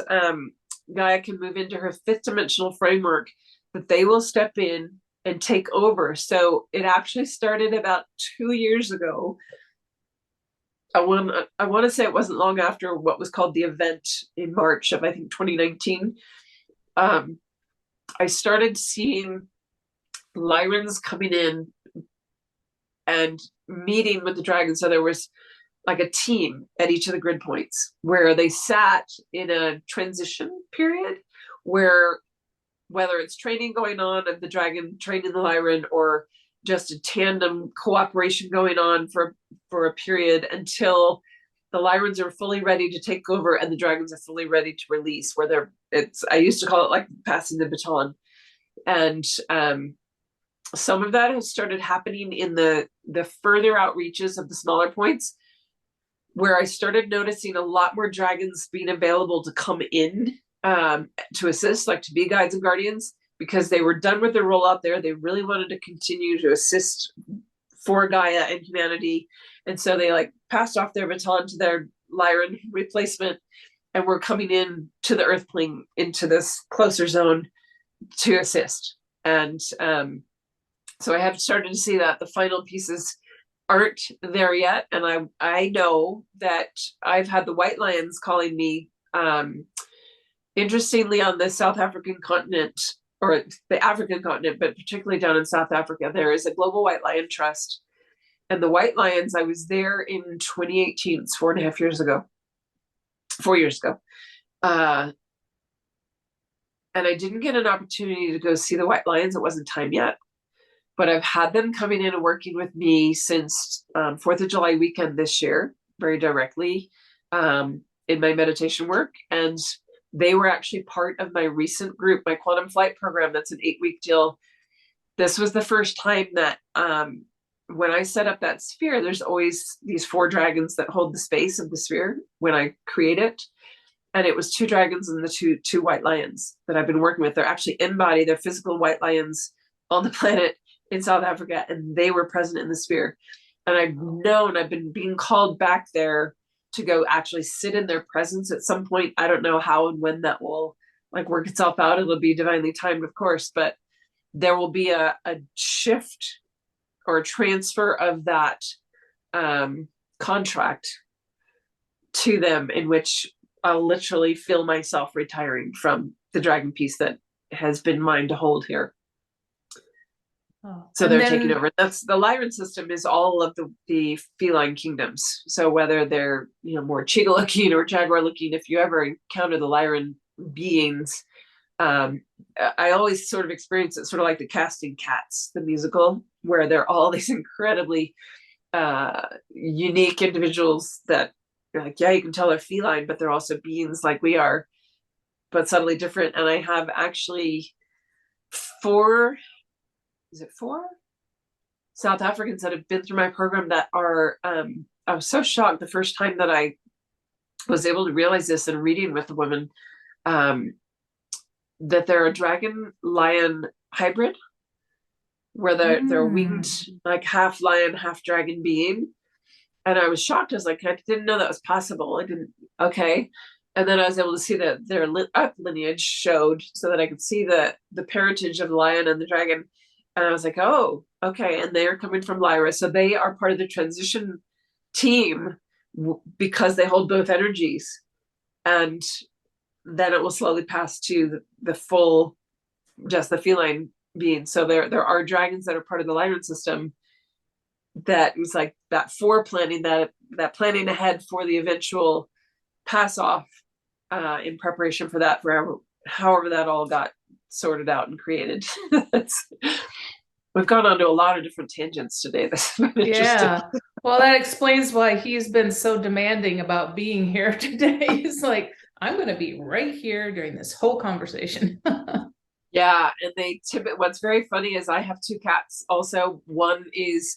Gaia can move into her 5th dimensional framework, that they will step in and take over. So it actually started about 2 years ago. I want to say it wasn't long after what was called the event in March of, I think, 2019. I started seeing Lyrans coming in and meeting with the dragons. So there was like a team at each of the grid points where they sat in a transition period where, whether it's training going on of the dragon training the Lyran, or just a tandem cooperation going on for a period until the Lyrans are fully ready to take over and the dragons are fully ready to release, where I used to call it like passing the baton. And some of that has started happening in the further outreaches of the smaller points, where I started noticing a lot more dragons being available to come in to assist, like to be guides and guardians, because they were done with their role out there. They really wanted to continue to assist for Gaia and humanity. And so they passed off their baton to their Lyran replacement and were coming in to the earth plane, into this closer zone to assist. And so I have started to see that the final pieces aren't there yet. And I know that I've had the White Lions calling me, interestingly, on the South African continent, or the African continent, but particularly down in South Africa, there is a Global White Lion Trust. And the White Lions, I was there in 2018, it's 4.5 years ago, 4 years ago. And I didn't get an opportunity to go see the White Lions. It wasn't time yet. But I've had them coming in and working with me since 4th of July weekend this year, very directly in my meditation work. And they were actually part of my recent group, my Quantum Flight program. That's an 8-week deal. This was the first time that when I set up that sphere, there's always these 4 dragons that hold the space of the sphere when I create it. And it was 2 dragons and the two white lions that I've been working with. They're actually in body. They're physical white lions on the planet in South Africa, and they were present in the sphere. And I've been being called back there to go actually sit in their presence at some point. I don't know how and when that will like work itself out. It'll be divinely timed, of course, but there will be a shift or a transfer of that contract to them, in which I'll literally feel myself retiring from the dragon piece that has been mine to hold here. Oh. So And they're taking then, over. That's the Lyran system is all of the feline kingdoms. So whether they're more cheetah looking or jaguar looking, if you ever encounter the Lyran beings, I always sort of experience it sort of like the Casting Cats, the musical, where they're all these incredibly unique individuals that you're like, yeah, you can tell they're feline, but they're also beings like we are, but subtly different. And I have actually four, is it four? South Africans that have been through my program that are, I was so shocked the first time that I was able to realize this in reading with the women, um, that they're a dragon lion hybrid, where they're a winged, like half lion, half dragon being. And I was shocked. I was like, I didn't know that was possible. I didn't, okay. And then I was able to see that their up lineage showed, so that I could see the parentage of the lion and the dragon. And I was like, oh, okay. And they are coming from Lyra. So they are part of the transition team because they hold both energies. And then it will slowly pass to the full, just the feline being. So there are dragons that are part of the Lyran system that was like that planning, that planning ahead for the eventual pass off, in preparation for that, for however that all got sorted out and created. We've gone on to a lot of different tangents today. That's been interesting. yeah. Well, that explains why he's been so demanding about being here today. He's like, I'm going to be right here during this whole conversation. Yeah, and what's very funny is I have two cats also. One is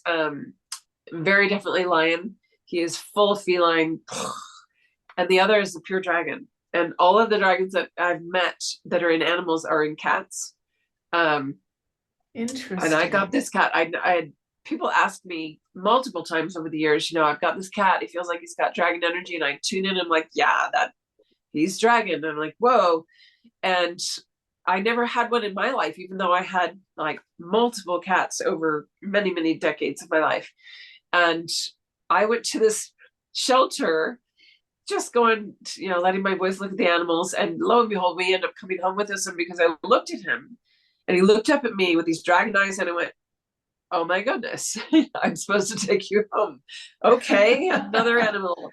very definitely lion. He is full feline. And the other is the pure dragon. And all of the dragons that I've met that are in animals are in cats. Um, Interesting. and I got this cat. I had people ask me multiple times over the years, I've got this cat. He feels like he's got dragon energy. And I tune in and I'm like, yeah, that he's dragon. And I'm like, whoa. And I never had one in my life, even though I had like multiple cats over many, many decades of my life. And I went to this shelter just going, letting my boys look at the animals. And lo and behold, we end up coming home with this one because I looked at him and he looked up at me with these dragon eyes and I went, oh my goodness, I'm supposed to take you home. Okay, another animal.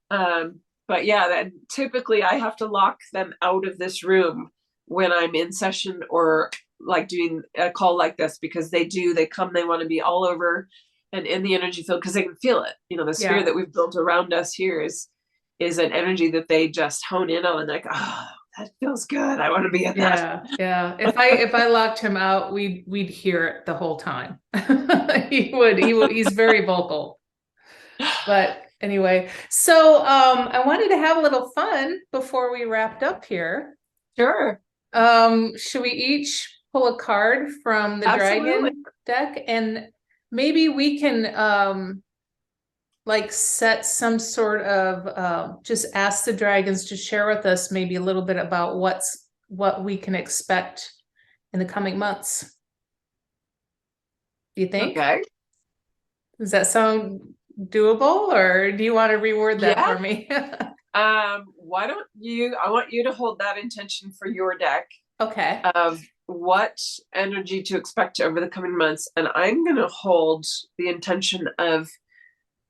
But yeah, then typically I have to lock them out of this room when I'm in session or like doing a call like this, because they come, they want to be all over and in the energy field because they can feel it. The sphere that we've built around us here is an energy that they just hone in on, like, oh, that feels good. I want to be in that. Yeah. If I locked him out, we'd hear it the whole time. He's very vocal. But anyway, so I wanted to have a little fun before we wrapped up here. Sure. Should we each pull a card from the Absolutely. dragon deck, and maybe we can like set some sort of just ask the dragons to share with us maybe a little bit about what we can expect in the coming months. Do you think? Okay. Does that sound doable, or do you want to reword that for me? Why don't I want you to hold that intention for your deck Okay. of what energy to expect over the coming months. And I'm going to hold the intention of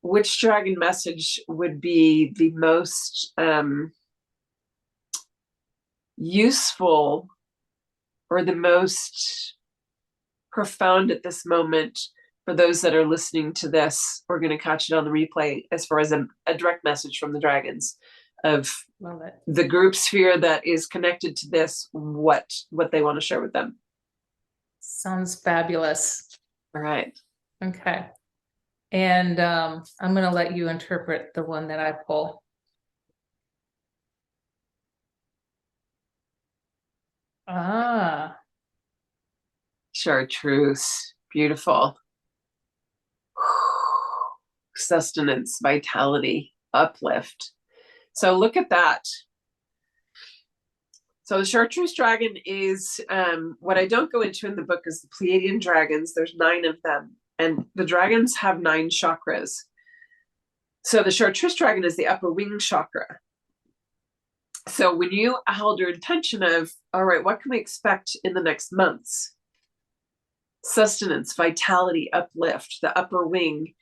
which dragon message would be the most useful or the most profound at this moment for those that are listening to this. We're going to catch it on the replay as far as a direct message from the dragons of the group sphere that is connected to this, what they want to share with them. Sounds fabulous. All right. Okay. And I'm going to let you interpret the one that I pull. Ah. Chartreuse. Beautiful. Sustenance, vitality, uplift. So look at that. So the chartreuse dragon is what I don't go into in the book is the Pleiadian dragons. There's 9 of them, and the dragons have 9 chakras. So the chartreuse dragon is the upper wing chakra. So when you held your intention of, all right, what can we expect in the next months? Sustenance, vitality, uplift, the upper wing.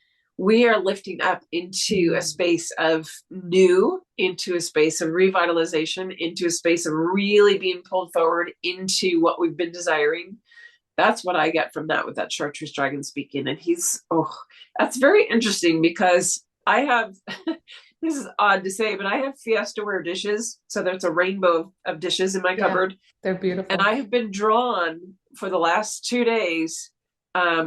We are lifting up into a space of new, into a space of revitalization, into a space of really being pulled forward into what we've been desiring. That's what I get from that with that chartreuse dragon speaking. And that's very interesting because I have, this is odd to say, but I have Fiestaware dishes. So there's a rainbow of dishes in my cupboard. They're beautiful. And I have been drawn for the last 2 days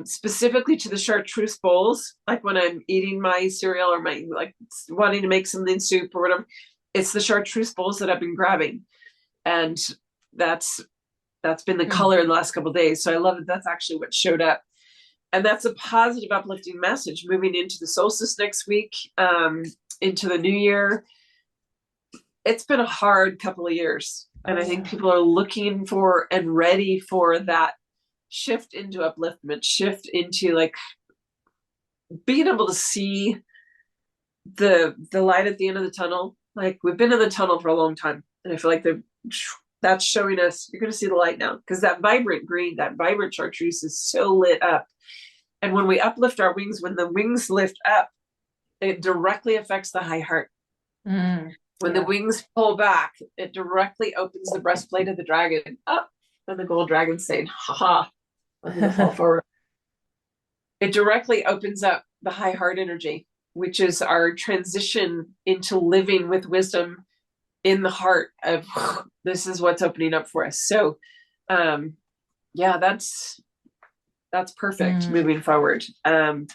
specifically to the chartreuse bowls, like when I'm eating my cereal or my like wanting to make something soup or whatever. It's the chartreuse bowls that I've been grabbing, and that's been the color in the last couple of days. So I love that that's actually what showed up, and that's a positive, uplifting message moving into the solstice next week, into the new year. It's been a hard couple of years, and I think people are looking for and ready for that shift into upliftment, shift into like being able to see the light at the end of the tunnel. Like we've been in the tunnel for a long time, and I feel like that's showing us you're going to see the light now, because that vibrant green, that vibrant chartreuse is so lit up. And when we uplift our wings, when the wings lift up, it directly affects the high heart. When the wings pull back, it directly opens the breastplate of the dragon up, and the gold dragon's saying, haha, I'm going to fall forward. It directly opens up the high heart energy, which is our transition into living with wisdom in the heart of this is what's opening up for us. So that's perfect moving forward. And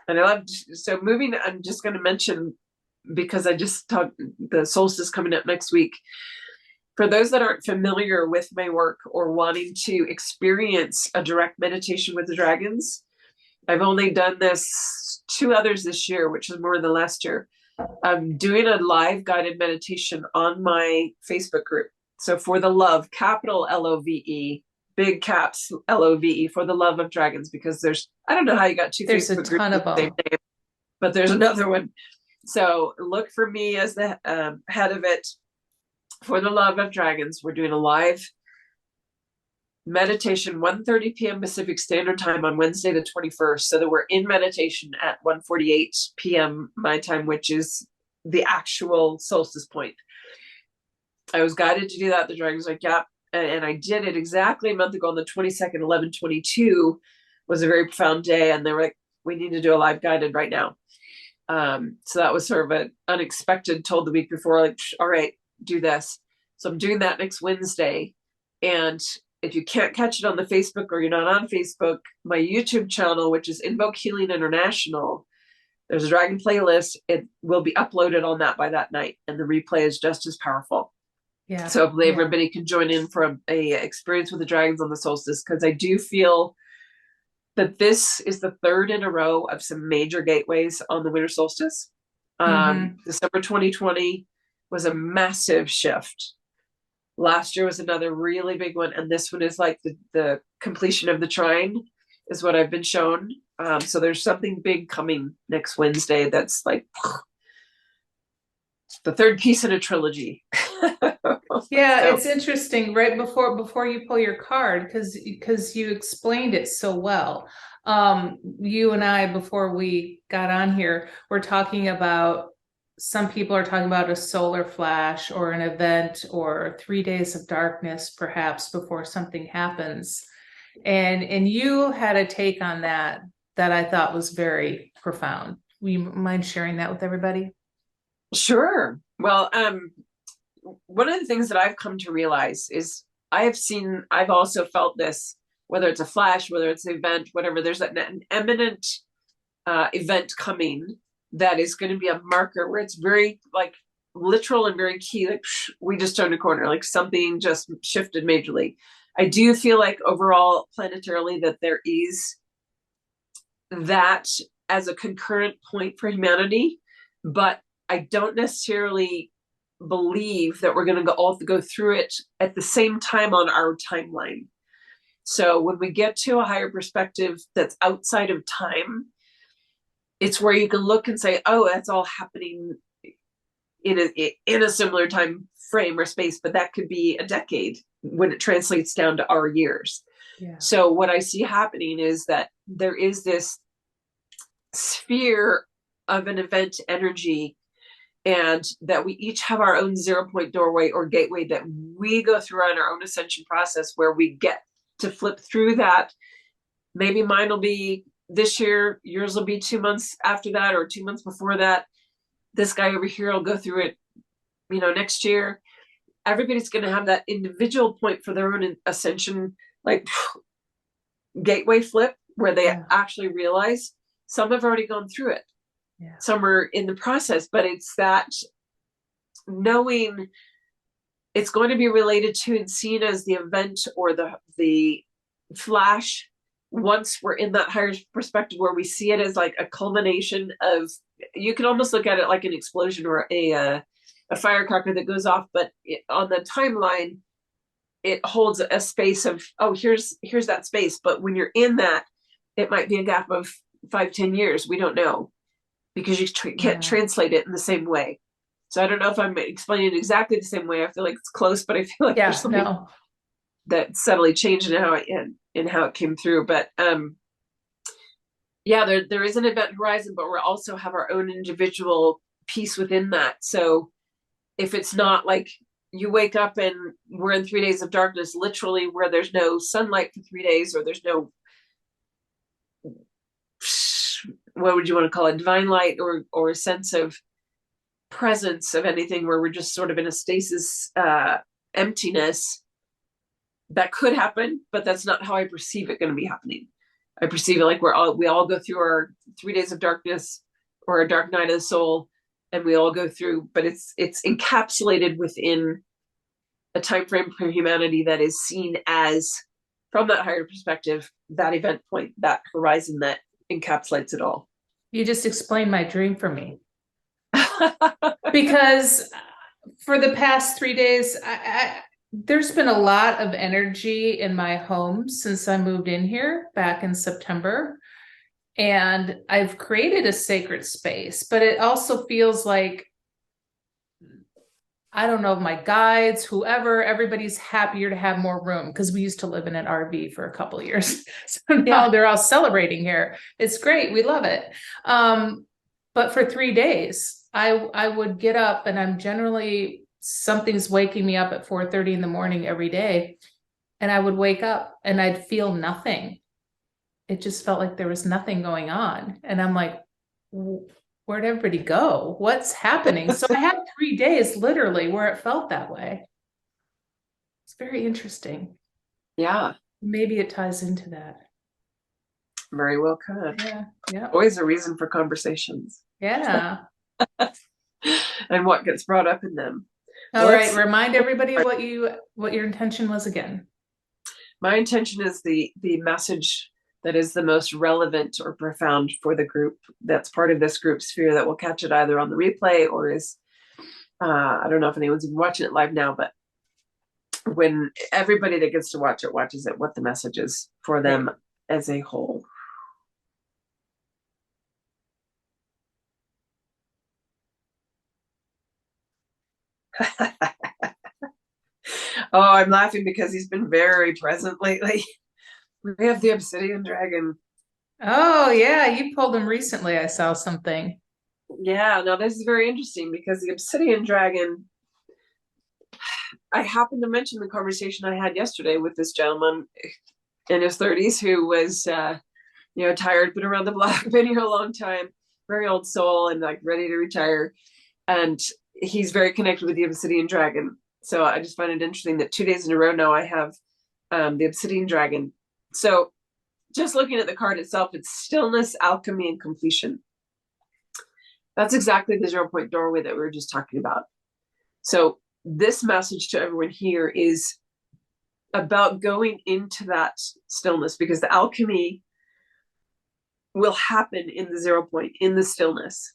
I love, so moving, I'm just going to mention, because I just talked, the solstice coming up next week. For those that aren't familiar with my work or wanting to experience a direct meditation with the dragons, I've only done 2 others this year, which is more than last year. I'm doing a live guided meditation on my Facebook group. So for the love, capital LOVE, big caps LOVE, for the love of dragons, because I don't know how you got 2 there's Facebook a ton groups of the same name, but there's another one. So look for me as the head of it. For the love of dragons, we're doing a live meditation 1:30 p.m. Pacific Standard Time on Wednesday the 21st, so that we're in meditation at 1:48 p.m. my time, which is the actual solstice point. I was guided to do that. The dragon's like, yeah, and I did it exactly a month ago on the 22nd. 11/22 was a very profound day, and they were like, we need to do a live guided right now. So that was sort of an unexpected, told the week before, like, all right, do this. So I'm doing that next Wednesday. And if you can't catch it on the Facebook, or you're not on Facebook, my YouTube channel, which is Invoke Healing International, there's a dragon playlist. It will be uploaded on that by that night, and the replay is just as powerful. Yeah. So hopefully everybody can join in for a experience with the dragons on the solstice, because I do feel that this is the 3rd in a row of some major gateways on the winter solstice. December 2020 was a massive shift. Last year was another really big one, and this one is like the completion of the trine is what I've been shown. So there's something big coming next Wednesday that's like the 3rd piece in a trilogy. Yeah, so it's interesting right before you pull your card, because you explained it so well. You and I, before we got on here, were talking about, some people are talking about a solar flash or an event or 3 days of darkness, perhaps, before something happens. And you had a take on that I thought was very profound. Will you mind sharing that with everybody? Sure. Well, one of the things that I've come to realize is I've also felt this, whether it's a flash, whether it's an event, whatever, there's an imminent event coming that is going to be a marker where it's very like literal and very key. Like we just turned a corner, like something just shifted majorly. I do feel like overall planetarily that there is that as a concurrent point for humanity, but I don't necessarily believe that we're going to all go through it at the same time on our timeline. So when we get to a higher perspective that's outside of time, it's where you can look and say, oh, that's all happening in a similar time frame or space, but that could be a decade when it translates down to our years. Yeah. So what I see happening is that there is this sphere of an event energy, and that we each have our own 0 point doorway or gateway that we go through on our own ascension process, where we get to flip through that. Maybe mine will be this year, yours will be 2 months after that, or 2 months before that. This guy over here will go through it, next year. Everybody's going to have that individual point for their own ascension, like gateway flip, where they actually realize. Some have already gone through it. Yeah. Some are in the process, but it's that knowing it's going to be related to and seen as the event or the flash once we're in that higher perspective, where we see it as like a culmination of, you can almost look at it like an explosion or a firecracker that goes off, but on the timeline, it holds a space of, oh, here's that space. But when you're in that, it might be a gap of 5-10 years. We don't know, because you can't translate it in the same way. So I don't know if I'm explaining it exactly the same way. I feel like it's close, but I feel like there's something that subtly changed in how it came through. But there is an event horizon, but we also have our own individual piece within that. So if it's not like you wake up and we're in 3 days of darkness, literally, where there's no sunlight for 3 days, or there's no, what would you want to call it, divine light, or a sense of presence of anything, where we're just sort of in a stasis, emptiness, that could happen, but that's not how I perceive it going to be happening. I perceive it like we all go through our 3 days of darkness, or a dark night of the soul, and we all go through, but it's encapsulated within a time frame for humanity that is seen as, from that higher perspective, that event point, that horizon that encapsulates it all. You just explained my dream for me. Because for the past 3 days, there's been a lot of energy in my home since I moved in here back in September. And I've created a sacred space, but it also feels like, I don't know, my guides, whoever, everybody's happier to have more room, because we used to live in an RV for a couple of years. So now they're all celebrating here. It's great. We love it. But for 3 days, I would get up, and I'm generally, something's waking me up at 4:30 in the morning every day. And I would wake up and I'd feel nothing. It just felt like there was nothing going on. And I'm like, where'd everybody go? What's happening? So I had 3 days literally where it felt that way. It's very interesting. Yeah. Maybe it ties into that. Very well could. Yeah. Always a reason for conversations. Yeah. And what gets brought up in them. All right. Remind everybody what your intention was again. My intention is the message that is the most relevant or profound for the group that's part of this group sphere, that will catch it either on the replay or is, I don't know if anyone's even watching it live now, but when everybody that gets to watch it watches it, what the message is for them as a whole. Oh, I'm laughing because he's been very present lately. We have the obsidian dragon. Oh yeah, you pulled him recently. I saw something. Yeah, now this is very interesting, because the obsidian dragon, I happened to mention the conversation I had yesterday with this gentleman in his 30s who was tired, been around the block, been here a long time, very old soul, and like ready to retire. And he's very connected with the obsidian dragon. So I just find it interesting that 2 days in a row now I have the obsidian dragon. So just looking at the card itself, it's stillness, alchemy, and completion. That's exactly the 0 point doorway that we were just talking about. So this message to everyone here is about going into that stillness, because the alchemy will happen in the 0 point, in the stillness.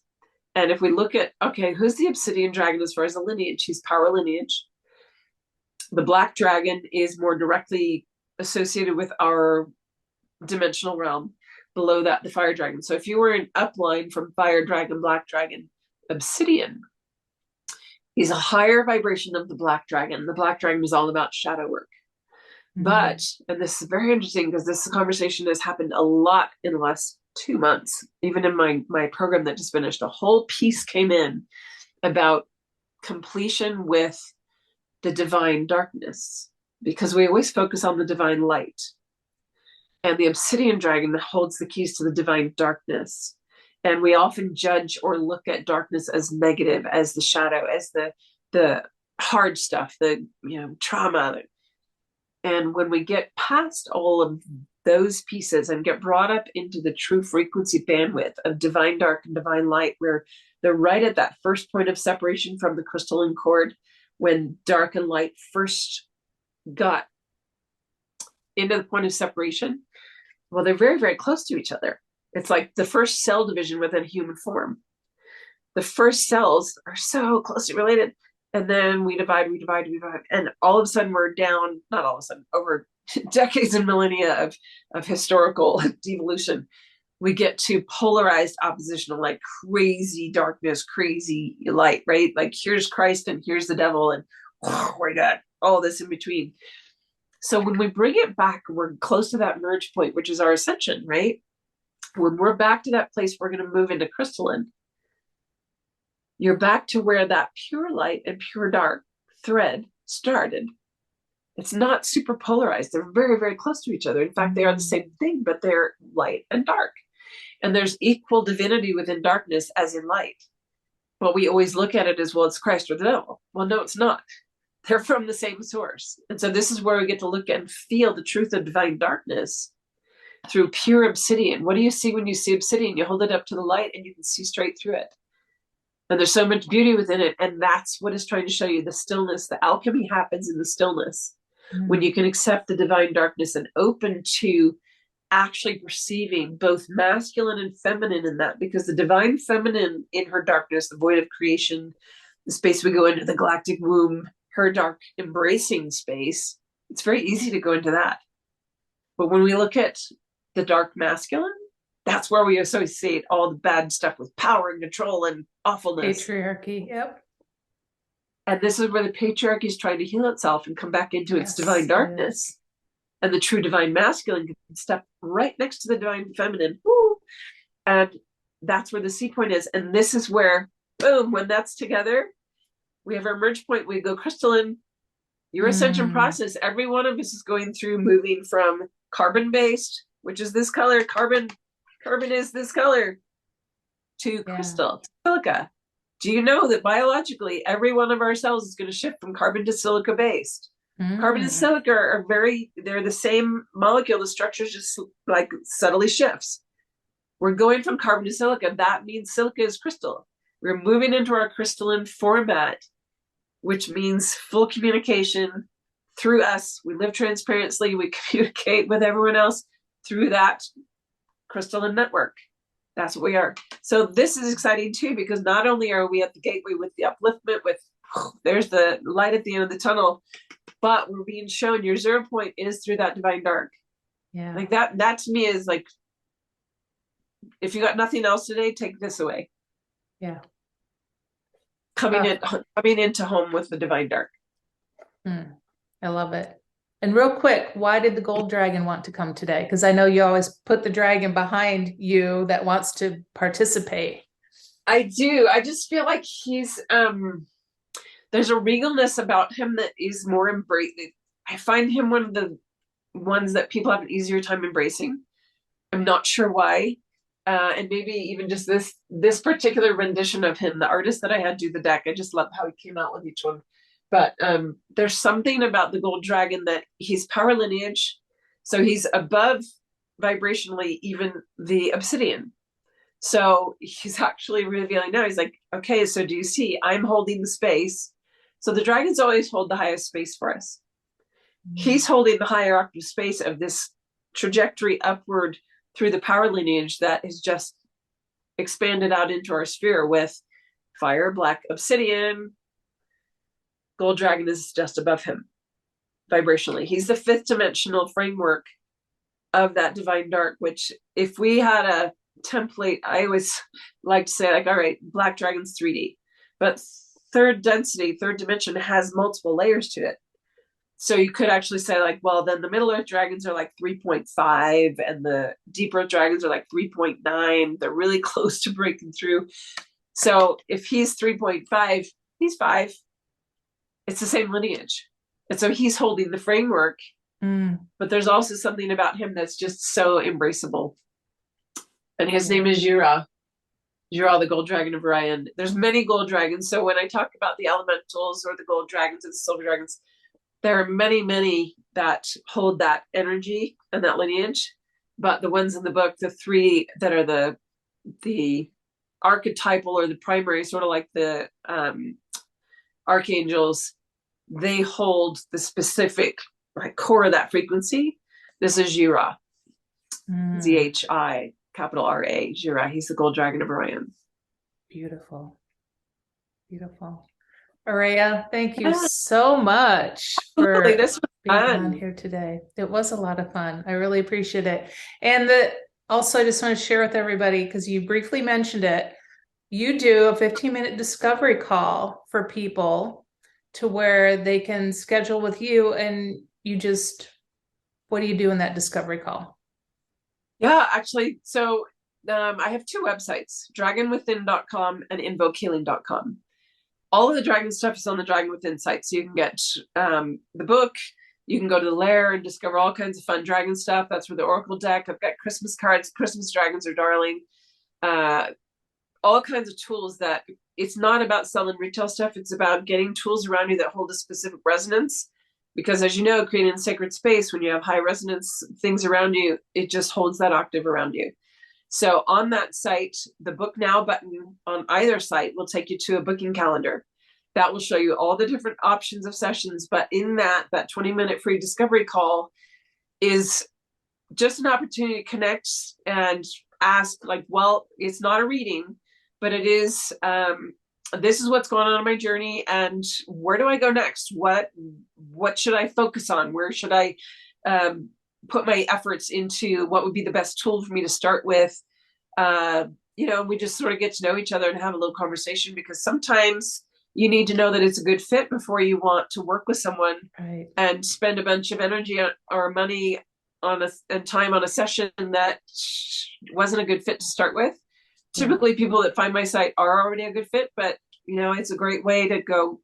And if we look at, okay, who's the obsidian dragon as far as the lineage? He's power lineage. The black dragon is more directly associated with our dimensional realm. Below that, the fire dragon. So if you were an upline from fire dragon, black dragon, obsidian, he's a higher vibration of the black dragon. The black dragon is all about shadow work. But, and this is very interesting because this conversation has happened a lot in the last 2 months. Even in my program that just finished, a whole piece came in about completion with the divine darkness, because we always focus on the divine light. And the obsidian dragon holds the keys to the divine darkness. And we often judge or look at darkness as negative, as the shadow, as the hard stuff, the trauma. And when we get past all of those pieces and get brought up into the true frequency bandwidth of divine dark and divine light, where they're right at that first point of separation from the crystalline cord, when dark and light first got into the point of separation, well, they're very, very close to each other. It's like the first cell division within human form. The first cells are so closely related. And then we divide. And all of a sudden we're down, not all of a sudden, over decades and millennia of historical devolution, we get to polarized opposition of like crazy darkness, crazy light, right? Like here's Christ and here's the devil, and oh my God, all this in between. So when we bring it back, we're close to that merge point, which is our ascension, right? When we're back to that place, we're going to move into crystalline. You're back to where that pure light and pure dark thread started. It's not super polarized. They're very, very close to each other. In fact, they are the same thing, but they're light and dark. And there's equal divinity within darkness as in light. But we always look at it as, well, it's Christ or the devil. Well, no, it's not. They're from the same source. And so this is where we get to look and feel the truth of divine darkness through pure obsidian. What do you see when you see obsidian? You hold it up to the light and you can see straight through it. And there's so much beauty within it. And that's what it's trying to show you, the stillness. The alchemy happens in the stillness. When you can accept the divine darkness and open to actually perceiving both masculine and feminine in that, because the divine feminine in her darkness, the void of creation, the space we go into, the galactic womb, her dark embracing space, it's very easy to go into that. But when we look at the dark masculine, that's where we associate all the bad stuff with power and control and awfulness. Patriarchy, yep. And this is where the patriarchy is trying to heal itself and come back into its divine darkness. And the true divine masculine can step right next to the divine feminine. Woo! And that's where the C point is. And this is where, boom, when that's together, we have our merge point. We go crystalline. Your ascension process, every one of us is going through moving from carbon-based, which is this color, carbon is this color, to crystal, to silica. Do you know that biologically, every one of our cells is going to shift from carbon to silica based? Carbon and silica are they're the same molecule. The structure just like subtly shifts. We're going from carbon to silica. That means silica is crystal. We're moving into our crystalline format, which means full communication through us. We live transparently. We communicate with everyone else through that crystalline network. That's what we are. So this is exciting too, because not only are we at the gateway with the upliftment, with there's the light at the end of the tunnel, but we're being shown your 0 point is through that divine dark. Yeah. Like that to me is like, if you got nothing else today, take this away. Yeah. Coming into home with the divine dark. I love it. And real quick, why did the gold dragon want to come today? Because I know you always put the dragon behind you that wants to participate. I do. I just feel like he's there's a regalness about him that is more embracing. I find him one of the ones that people have an easier time embracing. I'm not sure why. And maybe even just this particular rendition of him, the artist that I had do the deck, I just love how he came out with each one. But there's something about the gold dragon that he's power lineage. So he's above vibrationally even the obsidian. So he's actually revealing now. He's like, okay, so do you see? I'm holding the space. So the dragons always hold the highest space for us. He's holding the higher octave space of this trajectory upward through the power lineage that has just expanded out into our sphere with fire, black obsidian. Gold dragon is just above him vibrationally. He's the fifth dimensional framework of that divine dark, which if we had a template, I always like to say, like, all right, black dragon's 3D, but third density, third dimension has multiple layers to it. So you could actually say, like, well, then the Middle Earth dragons are like 3.5 and the Deep Earth dragons are like 3.9. They're really close to breaking through. So if he's 3.5, he's 5. It's the same lineage. And so he's holding the framework, but there's also something about him that's just so embraceable. And his name is Jura. Jura, the gold dragon of Araya. There's many gold dragons. So when I talk about the elementals or the gold dragons or the silver dragons, there are many, many that hold that energy and that lineage. But the ones in the book, the 3 that are the archetypal or the primary, sort of like the archangels, they hold the specific core of that frequency. This is Jira, Zhi, capital Ra, Jira. He's the gold dragon of Orion. Beautiful. Beautiful. Araya, thank you so much for being on here today. It was a lot of fun. I really appreciate it. And also, I just want to share with everybody, because you briefly mentioned it, you do a 15-minute discovery call for people to where they can schedule with you, and you just, what do you do in that discovery call? Yeah, actually, so I have 2 websites, dragonwithin.com and invokehealing.com. All of the dragon stuff is on the Dragon Within site. So you can get the book, you can go to the lair and discover all kinds of fun dragon stuff. That's where the Oracle deck, I've got Christmas cards, Christmas dragons are darling. All kinds of tools that it's not about selling retail stuff. It's about getting tools around you that hold a specific resonance. Because as you know, creating a sacred space, when you have high resonance things around you, it just holds that octave around you. So on that site, the book now button on either site will take you to a booking calendar. That will show you all the different options of sessions. But in that 20-minute free discovery call is just an opportunity to connect and ask, like, well, it's not a reading, but it is, this is what's going on in my journey, and where do I go next? What should I focus on? Where should I put my efforts into? What would be the best tool for me to start with? We just sort of get to know each other and have a little conversation, because sometimes you need to know that it's a good fit before you want to work with someone, right, and spend a bunch of energy or money and time on a session that wasn't a good fit to start with. Typically people that find my site are already a good fit, but it's a great way to go,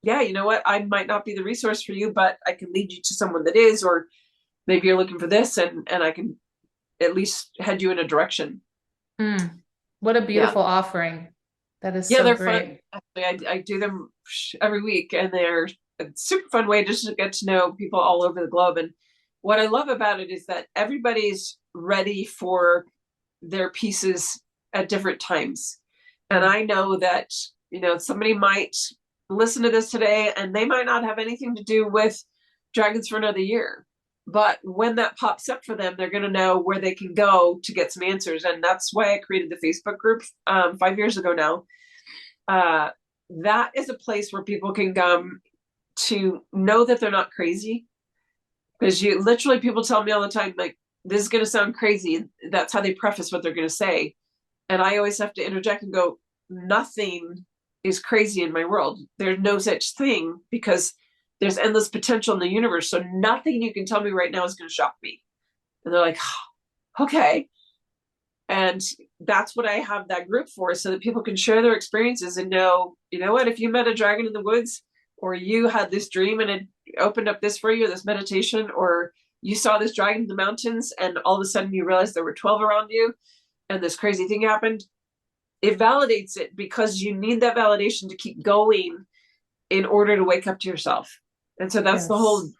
yeah, you know what, I might not be the resource for you, but I can lead you to someone that is, or maybe you're looking for this, and I can at least head you in a direction. What a beautiful offering. That is so they're great. Fun. Actually, I do them every week, and they're a super fun way just to get to know people all over the globe. And what I love about it is that everybody's ready for their pieces at different times. And I know that, somebody might listen to this today and they might not have anything to do with dragons for another year. But when that pops up for them, they're going to know where they can go to get some answers. And that's why I created the Facebook group 5 years ago now. That is a place where people can come to know that they're not crazy. Because people tell me all the time, like, this is going to sound crazy. That's how they preface what they're going to say. And I always have to interject and go, nothing is crazy in my world. There's no such thing, because there's endless potential in the universe. So nothing you can tell me right now is going to shock me. And they're like, oh, okay. And that's what I have that group for, so that people can share their experiences and know, you know what, if you met a dragon in the woods, or you had this dream and it opened up this for you, this meditation, or you saw this dragon in the mountains and all of a sudden you realized there were 12 around you and this crazy thing happened, it validates it, because you need that validation to keep going in order to wake up to yourself. And so that's the whole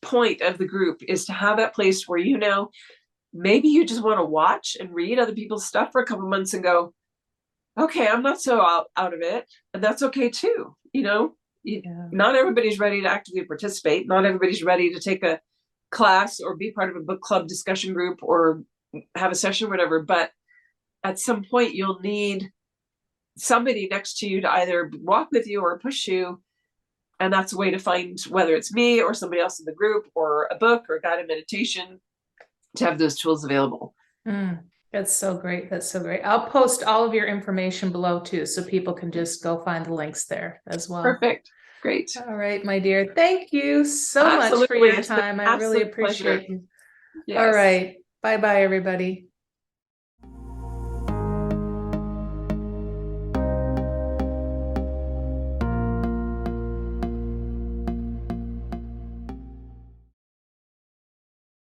point of the group, is to have that place where, maybe you just want to watch and read other people's stuff for a couple months and go, okay, I'm not so out of it. And that's okay too. Yeah. Not everybody's ready to actively participate. Not everybody's ready to take a class or be part of a book club discussion group or have a session or whatever. But at some point, you'll need somebody next to you to either walk with you or push you. And that's a way to find whether it's me or somebody else in the group or a book or guided meditation to have those tools available. That's so great. That's so great. I'll post all of your information below too, so people can just go find the links there as well. Perfect. Great. All right, my dear. Thank you so much for Absolutely. your It's been time. an I really absolute pleasure. appreciate you. All Yes. right. Bye-bye, everybody.